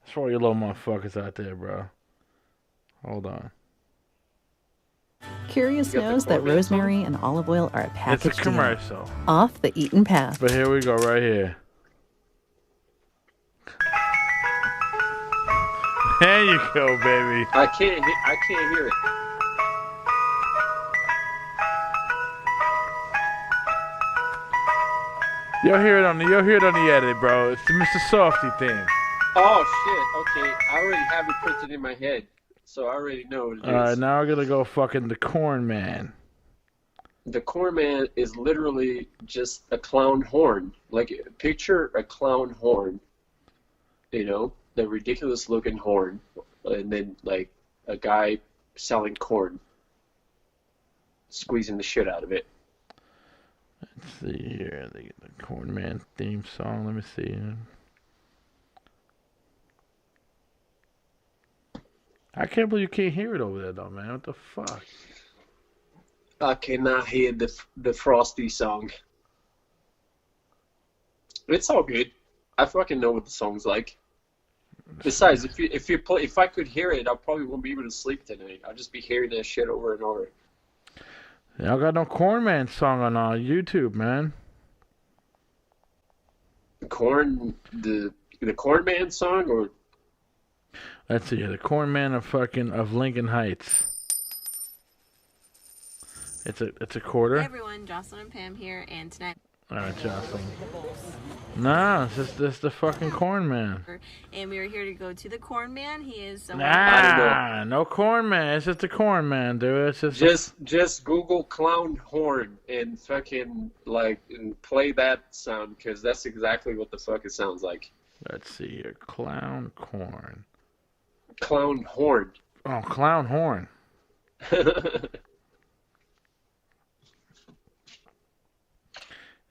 That's for you little motherfuckers out there, bro. Hold on. Curious You got the knows that Corvette rosemary and olive oil are a It's package a deal. commercial. Off the eaten path. But here we go, right here. There you go, baby. I can't hear it. You'll hear it on the edit, bro. It's the Mr. Softy thing. Oh shit! Okay, I already have it printed in my head, so I already know what it is. Alright, now we're gonna go fucking the corn man. The corn man is literally just a clown horn. Like, picture a clown horn. You know, the ridiculous looking horn, and then like a guy selling corn, squeezing the shit out of it. Let's see here. The corn man theme song. Let me see. I can't believe you can't hear it over there, though, man. What the fuck? I cannot hear the Frosty song. It's all good. I fucking know what the song's like. Besides, if I could hear it, I probably won't be able to sleep tonight. I'll just be hearing that shit over and over. Y'all got no corn man song on YouTube, man. The corn man song, or Let's see here. The corn man of Lincoln Heights. It's a quarter. Hey everyone, Jocelyn and Pam here, and tonight. Alright, Jocelyn. No, it's just the fucking corn man. And we are here to go to the Corn Man. He is someone. Nah, no corn man. It's just the corn man, dude. It's just Google clown horn and fucking and play that sound, because that's exactly what the fuck it sounds like. Let's see here. Clown corn. Clown horn. Oh, clown horn.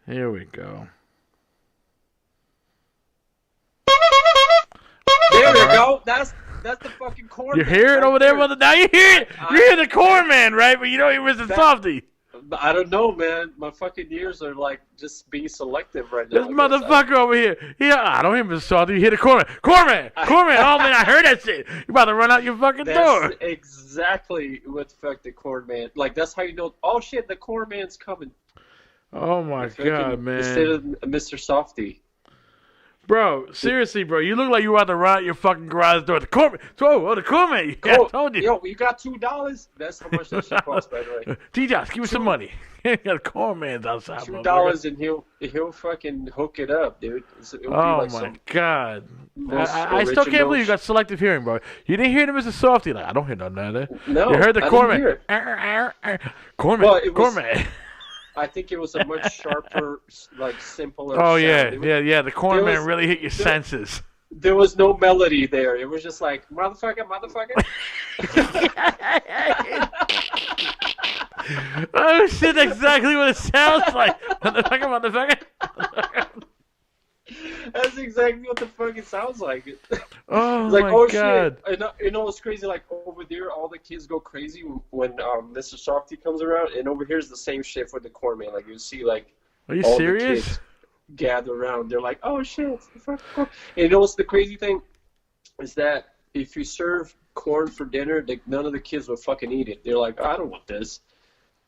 Here we go. There we go. That's the fucking corn. You man hear it right over there, there. brother? Now you hear it. You hear the corn man, right? But you don't hear Mr. Softy. I don't know, man. My fucking ears are like just being selective right now. This motherfucker over here. I don't hear Mr. Softy. You hear the corn man. Corn man. Corn man. Oh, man, I heard that shit. You about to run out your fucking door. That's exactly what the fuck the corn man. Like, that's how you know. Oh shit, the corn man's coming. Oh my God, man. Instead of Mr. Softy. Bro, seriously, bro, you look like you were about to run out your fucking garage door. The Corman, the Corman. Yeah, I told you. Yo, you got $2? That's how much that shit costs, by the way. T-Josh, give me some money. Got a Corman's outside. $2 and he'll fucking hook it up, dude. Oh my God. I still can't believe you got selective hearing, bro. You didn't hear the Mr. Softy. Like, I don't hear nothing out there. No, you heard the Corman. Corman. Well, it was, Corman. I think it was a much sharper, like simpler. Oh sound. yeah. The Corman really hit your senses. There was no melody there. It was just like motherfucker. Oh shit! Exactly what it sounds like. Motherfucker. That's exactly what the fuck it sounds like. Oh it's like, my God! Shit. You know what's crazy? Like over there, all the kids go crazy when Mr. Softy comes around, and over here's the same shit for the Corman. Like you see, like are you all serious? The kids gather around. They're like, oh shit! It's the fucking corn. And you know what's the crazy thing? Is that if you serve corn for dinner, none of the kids will fucking eat it. They're like, I don't want this.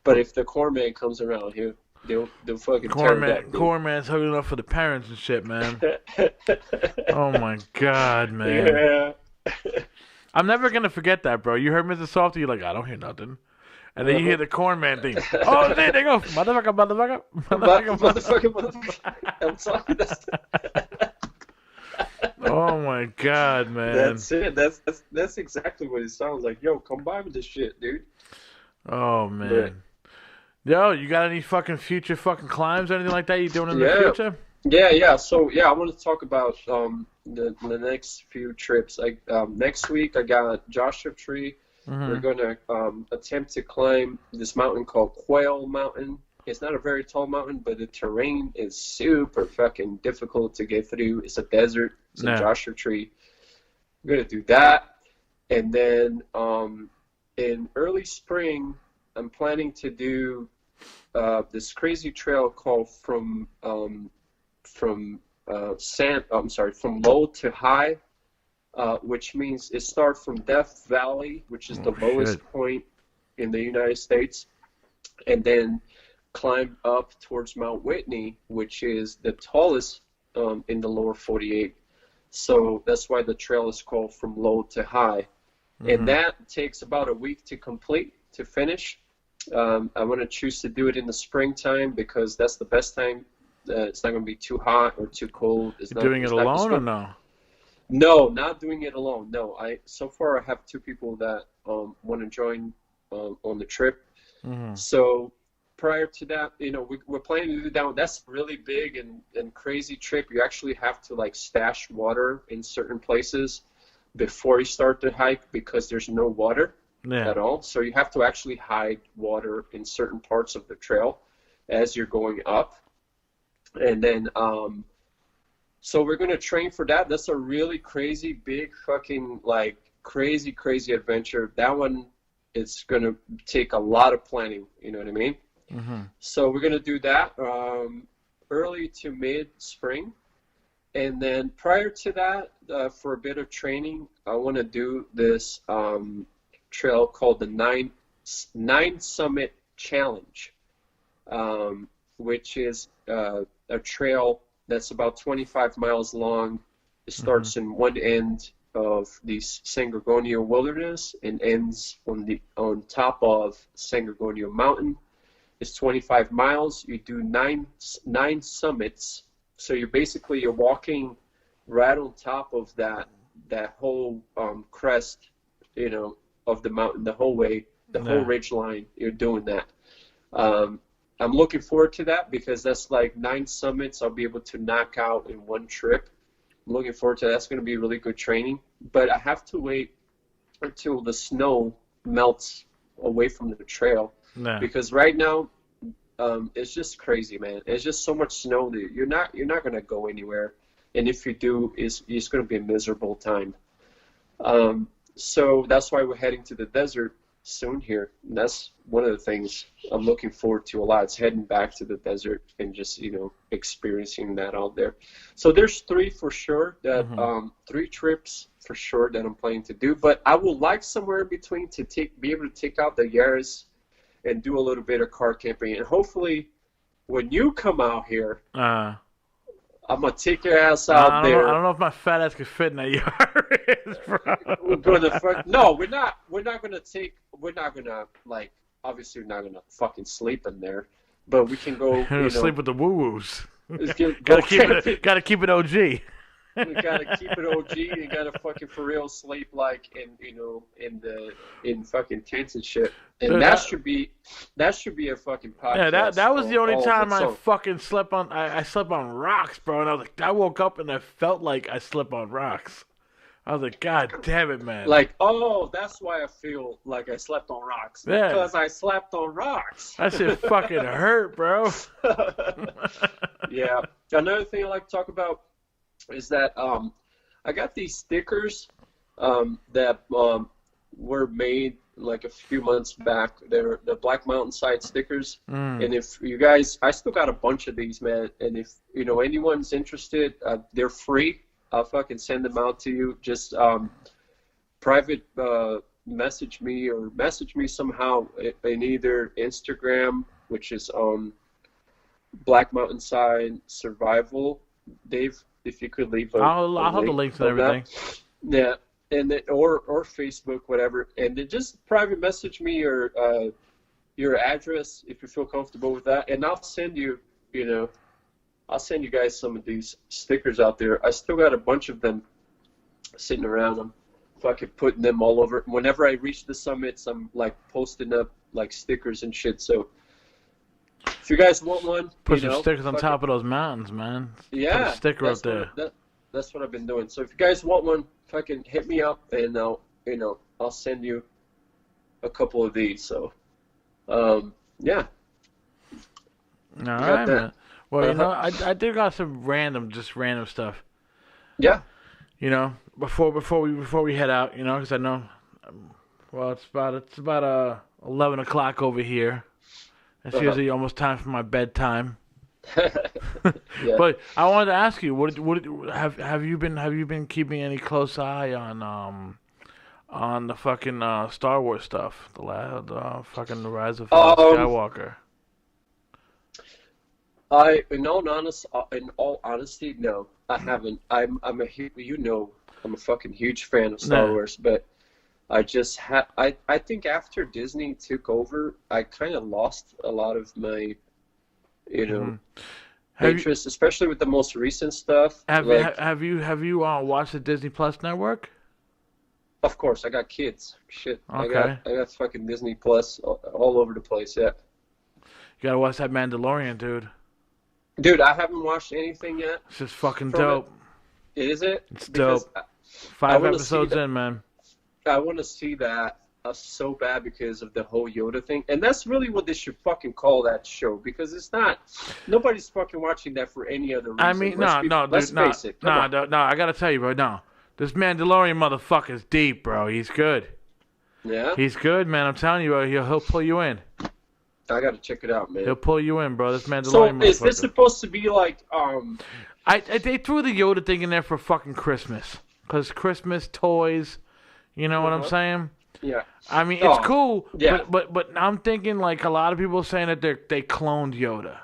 But if the Corman comes around here, they'll fucking tear it up. Corman's hooking up for the parents and shit, man. Oh my God, man. Yeah. I'm never gonna forget that, bro. You heard Mr. Softy, you're like, I don't hear nothing. And then you hear the Corman thing. Oh, there they go. Motherfucker. I'm sorry. Oh my God, man. That's it. That's exactly what it sounds like. Yo, come by with this shit, dude. Oh man. Yo, you got any fucking future fucking climbs or anything like that you doing in the future? Yeah. So I want to talk about the next few trips. Like next week, I got Joshua Tree. Mm-hmm. We're gonna attempt to climb this mountain called Quail Mountain. It's not a very tall mountain, but the terrain is super fucking difficult to get through. It's a desert. It's a Joshua Tree. We're gonna do that, and then in early spring, I'm planning to do this crazy trail called from low to high, which means it starts from Death Valley, which is the lowest point in the United States, and then climb up towards Mount Whitney, which is the tallest in the lower 48. So that's why the trail is called From Low to High. Mm-hmm. And that takes about a week to complete, to finish. I want to choose to do it in the springtime because that's the best time. It's not going to be too hot or too cold. You're doing it alone or no? No, not doing it alone. No, so far I have two people that want to join on the trip. Mm-hmm. So prior to that, we're planning to do that. That's a really big and crazy trip. You actually have to like stash water in certain places before you start the hike because there's no water at all. So you have to actually hide water in certain parts of the trail as you're going up. And then, so we're going to train for that. That's a really crazy, big, fucking, like, crazy adventure. That one, it's going to take a lot of planning, you know what I mean? Mm-hmm. So we're going to do that early to mid-spring. And then prior to that, for a bit of training, I want to do this trail called the Nine Summit Challenge, which is a trail that's about 25 miles long. It starts in one end of the San Gorgonio Wilderness and ends on top of San Gorgonio Mountain. It's 25 miles. You do nine summits. So you're walking right on top of that whole crest, of the mountain, the whole way, whole ridge line. You're doing that. I'm looking forward to that because that's like 9 summits I'll be able to knock out in one trip. I'm looking forward to that. That's going to be really good training. But I have to wait until the snow melts away from the trail because right now it's just crazy, man. It's just so much snow that you're not going to go anywhere. And if you do, it's going to be a miserable time. So that's why we're heading to the desert soon here. And that's one of the things I'm looking forward to a lot. It's heading back to the desert and just, experiencing that out there. So there's 3 for sure that 3 trips for sure that I'm planning to do. But I would like somewhere in between to be able to take out the Yaris and do a little bit of car camping. And hopefully when you come out here, I'm gonna take your ass out there. I don't know if my fat ass could fit in that Yaris, bro. No, we're not gonna like. Obviously, we're not gonna fucking sleep in there, but we can go. Sleep with the woo woos. Gotta keep it OG. We gotta keep it OG. You gotta fucking for real sleep like in fucking tents and shit. And Dude, that should be a fucking podcast. Yeah, that was the only time I song. fucking slept on. I slept on rocks, bro. And I was like, I woke up and I felt like I slept on rocks. I was like, God damn it, man. Like, oh, that's why I feel like I slept on rocks. Yeah. Because I slept on rocks. That shit fucking hurt, bro. Yeah. Another thing I like to talk about is that I got these stickers that were made like a few months back. They're the Black Mountainside stickers. And if you guys, I still got a bunch of these, man. And if anyone's interested, they're free. I'll fucking send them out to you. Just private message me or message me somehow in either Instagram, which is Black Mountainside Survival. Dave, if you could leave I'll have the links and everything. Yeah, and then, or Facebook, whatever, and then just private message me or your address if you feel comfortable with that, and I'll send you, I'll send you guys some of these stickers out there. I still got a bunch of them sitting around. I'm fucking putting them all over. Whenever I reach the summits, I'm like posting up like stickers and shit. So if you guys want one, put some stickers on top of those mountains, man. Yeah, put a sticker up there. That's what I've been doing. So if you guys want one, fucking hit me up, and I'll send you a couple of these. So, yeah. All right, man. Well, I did got some random stuff. Yeah. Before we head out, because I know, well, it's about 11 o'clock over here. It's usually almost time for my bedtime. Yeah. But I wanted to ask you, what have you been keeping any close eye on the fucking Star Wars stuff, the fucking Rise of Skywalker? In all honesty, no, I haven't. I'm a fucking huge fan of Star Wars, but I just I think after Disney took over, I kind of lost a lot of my, interest, especially with the most recent stuff. Have you watched the Disney Plus network? Of course, I got kids. Shit, okay. I got fucking Disney Plus all over the place. Yeah. You gotta watch that Mandalorian, dude. Dude, I haven't watched anything yet. It's just fucking dope. Is it? It's dope. 5 episodes in, man. I want to see that so bad because of the whole Yoda thing. And that's really what they should fucking call that show, because it's not... Nobody's fucking watching that for any other reason. I mean, let's face it. No, I gotta tell you, bro, no. This Mandalorian motherfucker's deep, bro. He's good. Yeah? He's good, man. I'm telling you, bro. He'll pull you in. I gotta check it out, man. He'll pull you in, bro. This Mandalorian motherfucker. So is this supposed to be like, they threw the Yoda thing in there for fucking Christmas. Because Christmas, toys, you know what I'm saying? Yeah. I mean, it's cool, yeah. but I'm thinking, like, a lot of people saying that they cloned Yoda.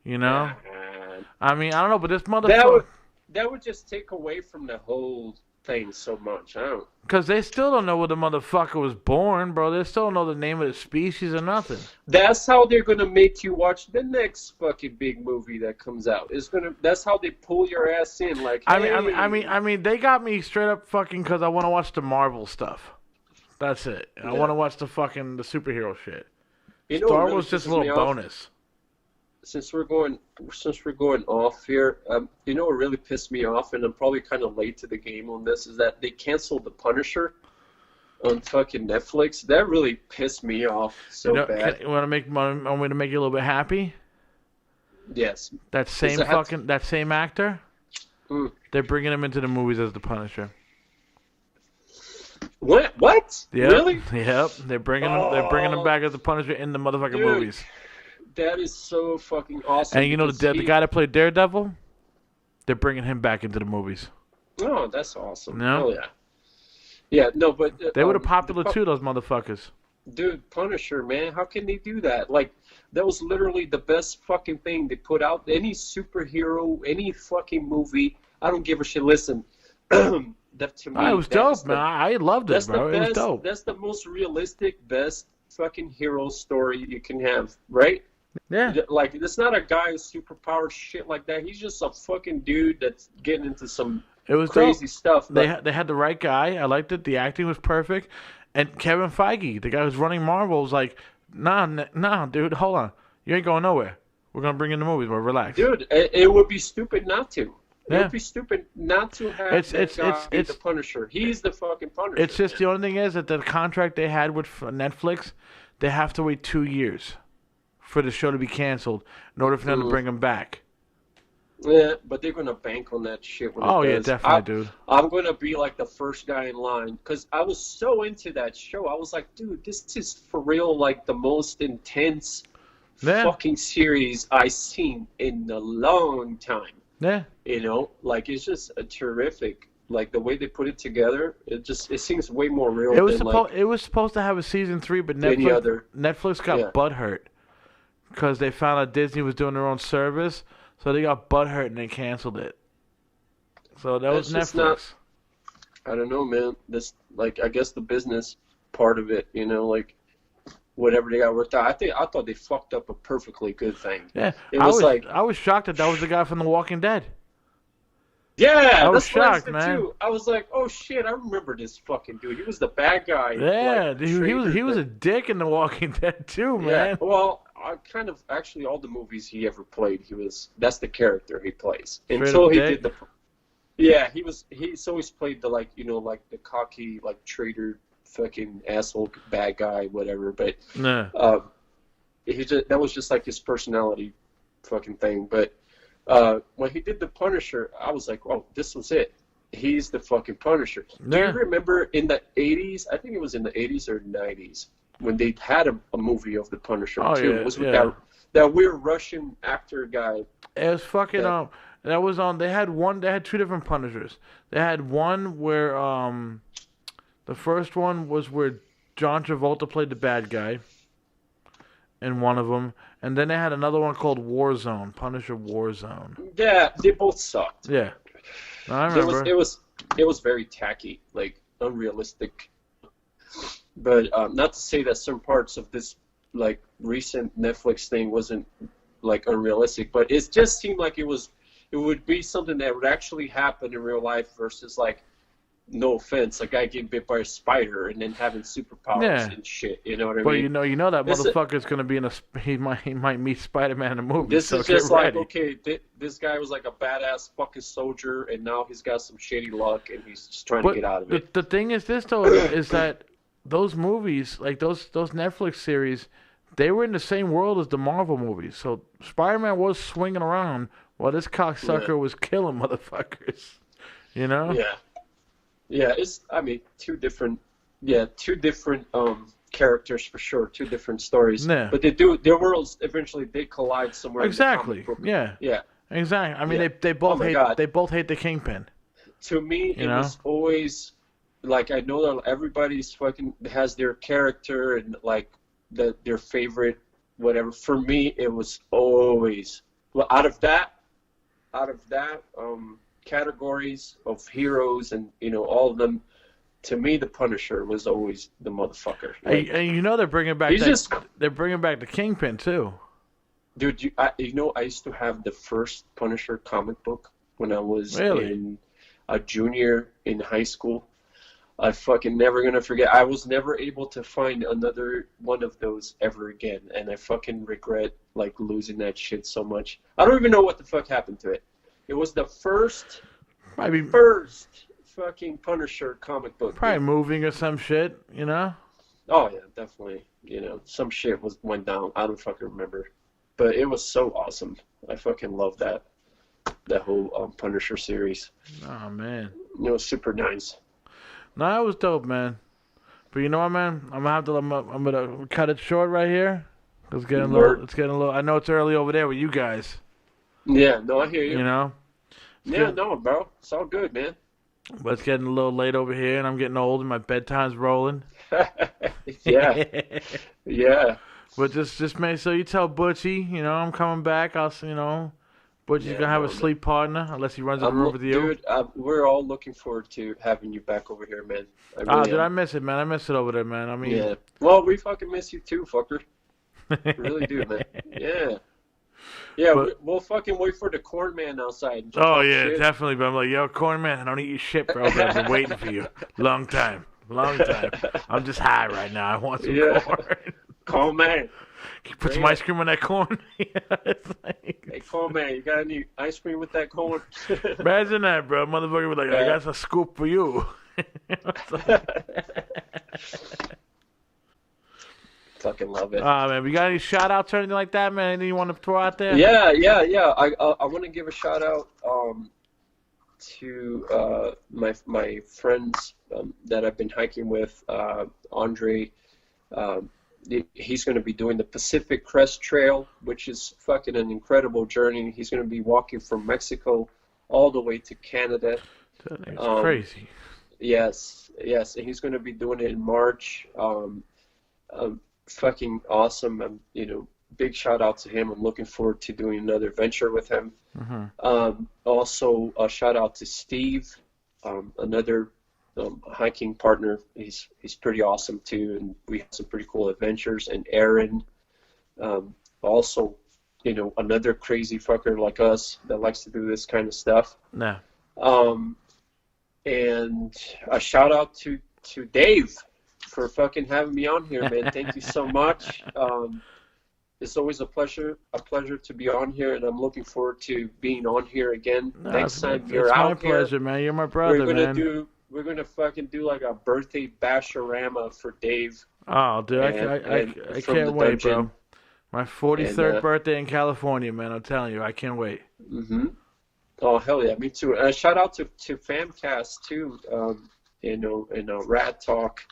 Yeah. I mean, I don't know, but this motherfucker... That would just take away from the whole thing so much. I don't... Because they still don't know where the motherfucker was born, bro. They still don't know the name of the species or nothing. That's how they're going to make you watch the next fucking big movie that comes out. That's how they pull your ass in. Like, hey. I mean, they got me straight up fucking because I want to watch the Marvel stuff. That's it. I want to watch the superhero shit. Star Wars just a little bonus. Since we're going off here, what really pissed me off, and I'm probably kind of late to the game on this, is that they canceled The Punisher on fucking Netflix. That really pissed me off bad. Want me to make you a little bit happy? Yes. That same actor. They're bringing him into the movies as the Punisher. What? Yep. Really? Yep. They're bringing him back as the Punisher in the motherfucking movies. That is so fucking awesome. And the guy that played Daredevil, they're bringing him back into the movies. Oh, that's awesome. No? Oh, yeah. Yeah, no, but... they were popular too, those motherfuckers. Dude, Punisher, man, how can they do that? Like, that was literally the best fucking thing they put out. Any superhero, any fucking movie, I don't give a shit. Listen, that to me, it was dope, man. I loved it, bro. It was dope. That's the most realistic, best fucking hero story you can have, right? Yeah. Like, it's not a guy with superpowers, shit like that. He's just a fucking dude that's getting into some crazy stuff. They had the right guy. I liked it. The acting was perfect. And Kevin Feige, the guy who's running Marvel, was like, nah, dude, hold on. You ain't going nowhere. We're going to bring in the movies, bro. Relax. Dude, it would be stupid not to. Yeah. It would be stupid not to have the Punisher. He's the fucking Punisher. It's just the only thing is that the contract they had with Netflix, they have to wait 2 years for the show to be canceled in order for them to bring him back. Yeah, but they're gonna bank on that shit. Yeah, definitely, dude. I'm gonna be like the first guy in line because I was so into that show. I was like, dude, this is for real, like the most intense fucking series I've seen in a long time. Yeah. You know, like it's just a terrific. Like the way they put it together, it seems way more real. It was supposed to have a season 3, but Netflix got butthurt because they found out Disney was doing their own service. So they got butthurt and they canceled it. So that was Netflix. I don't know, man. This, like, I guess the business part of it, you know, like, whatever they got worked out. I thought they fucked up a perfectly good thing. Yeah, I was shocked that was the guy from The Walking Dead. Yeah, I was shocked, man. Too. I was like, oh shit, I remember this fucking dude. He was the bad guy. Yeah, dude, he was a dick in The Walking Dead too, man. Yeah, well. Actually, all the movies he ever played, that's the character he plays. Until he did he's always played the, like, you know, like the cocky, like, traitor, fucking asshole, bad guy, whatever. But that was just like his personality fucking thing. But when he did the Punisher, I was like, oh, this was it. He's the fucking Punisher. Do you remember in the 80s? I think it was in the 80s or 90s. When they had a movie of the Punisher too. Yeah, it was with that weird Russian actor guy. It was fucking that was on. They had 2 different Punishers. They had one where the first one was where John Travolta played the bad guy in one of them, and then they had another one called Warzone, Punisher Warzone. Yeah, they both sucked. Yeah, I remember. It was very tacky, like unrealistic. But not to say that some parts of this, like, recent Netflix thing wasn't, like, unrealistic, but it just seemed like it would be something that would actually happen in real life versus, like, no offense, a guy getting bit by a spider and then having superpowers and shit. You know what I mean? But you know that motherfucker's gonna be he might meet Spider-Man in a movie. This is just like, okay, this guy was like a badass fucking soldier, and now he's got some shady luck, and he's just trying to get out of it. The thing is this though is that. Those movies, like those Netflix series, they were in the same world as the Marvel movies. So Spider-Man was swinging around while this cocksucker was killing motherfuckers. You know? Yeah. It's two different characters for sure, 2 different stories. Yeah. But their worlds eventually collide somewhere. Exactly. In the Yeah. Exactly. I mean, they both hate the Kingpin. To me, it was always. Like, I know that everybody's fucking has their character and, like, their favorite whatever. For me, it was always out of that categories of heroes and, you know, all of them. To me, the Punisher was always the motherfucker. Like, and you know they're bringing back they're bringing back the Kingpin too. Dude, I used to have the first Punisher comic book when I was in a junior in high school. I fucking never gonna forget. I was never able to find another one of those ever again, and I fucking regret, like, losing that shit so much. I don't even know what the fuck happened to it. It was the first fucking Punisher comic book. Probably moving or some shit, you know? Oh yeah, definitely. You know, some shit went down. I don't fucking remember, but it was so awesome. I fucking love that whole Punisher series. Oh man, it was super nice. No, it was dope, man. But you know what, man? I'm gonna cut it short right here. It's getting a little. I know it's early over there with you guys. Yeah, no, I hear you. You know. Yeah, no, bro. It's all good, man. But it's getting a little late over here, and I'm getting old, and my bedtime's rolling. Yeah. Yeah. But just make so you tell Butchie, I'm coming back. Butchie's gonna have a sleep partner unless he runs in the room with you. Dude, we're all looking forward to having you back over here, man. I miss it, man. I miss it over there, man. I mean, yeah. Well, we fucking miss you too, fucker. Really do, man. Yeah. Yeah, we'll fucking wait for the corn man outside. Oh, yeah, shit. Definitely. But I'm like, yo, corn man, I don't eat your shit, bro. But I've been waiting for you. Long time. I'm just high right now. I want some corn. Corn man. Can you put some ice cream on that corn? It's like... Hey, corn man, you got any ice cream with that corn? Imagine that, bro. Motherfucker was like, I got a scoop for you. Fucking love it. Man, we got any shout outs or anything like that, man? Anything you want to throw out there? Yeah. I want to give a shout out to my friends that I've been hiking with. Andre, he's going to be doing the Pacific Crest Trail, which is fucking an incredible journey. He's going to be walking from Mexico all the way to Canada. That's crazy. Yes, and he's going to be doing it in March. Fucking awesome. Big shout out to him. I'm looking forward to doing another venture with him. Mm-hmm. Also, a shout out to Steve, another hiking partner. He's pretty awesome too, and we have some pretty cool adventures. And Aaron, also, another crazy fucker like us that likes to do this kind of stuff. Nah. And a shout out to Dave for fucking having me on here, man. Thank you so much. It's always a pleasure to be on here, and I'm looking forward to being on here again next time you're out here. It's my pleasure, man. You're my brother, man. We're gonna fucking do like a birthday basharama for Dave. Oh, dude, I can't wait, bro. My 43rd birthday in California, man. I'm telling you, I can't wait. Mm-hmm. Oh, hell yeah, me too. And a shout out to Famcast too. Rat Talk.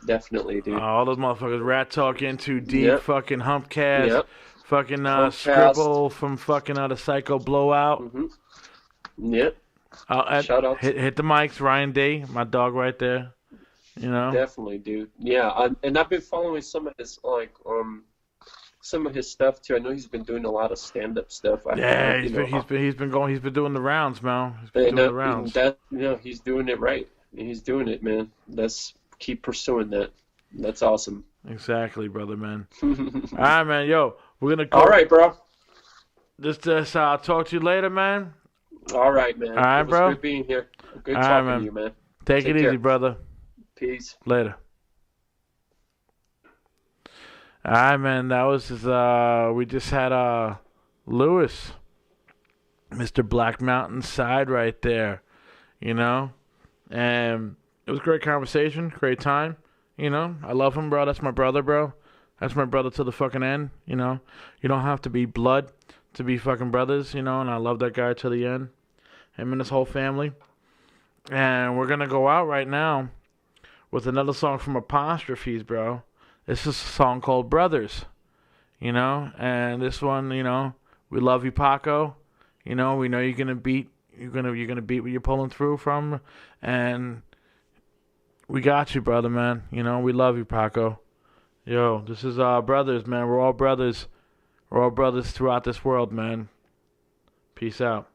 Definitely, dude. All those motherfuckers, Rat Talk, Into Deep, fucking Humpcast, fucking Humpcast. Scribble from fucking the Psycho Blowout. Mm-hmm. Yep. Shout out. Hit the mics, Ryan Day, my dog right there. Definitely, dude. Yeah, and I've been following some of his some of his stuff too. I know he's been doing a lot of stand-up stuff. He's been doing the rounds, man. He's been doing the rounds. He's doing it right. He's doing it, man. Let's keep pursuing that. That's awesome. Exactly, brother, man. All right, man. Yo, we're gonna go. All right, bro. Just I'll talk to you later, man. All right, man. All right, it was bro. Good being here. Good talking to you, man. Take it care. easy, brother. Peace. Later. All right, man. That was his, we just had Lewis, Mr. Black Mountain Side right there, and it was a great conversation, great time, I love him, bro. That's my brother, bro. That's my brother to the fucking end, You don't have to be blood to be fucking brothers, and I love that guy to the end, him and his whole family. And we're going to go out right now with another song from Apostrophes, bro. This is a song called Brothers, and this one, we love you, Paco. We know you're gonna beat what you're pulling through from, and we got you, brother, man. We love you, Paco. Yo, this is brothers, man. We're all brothers. We're all brothers throughout this world, man. Peace out.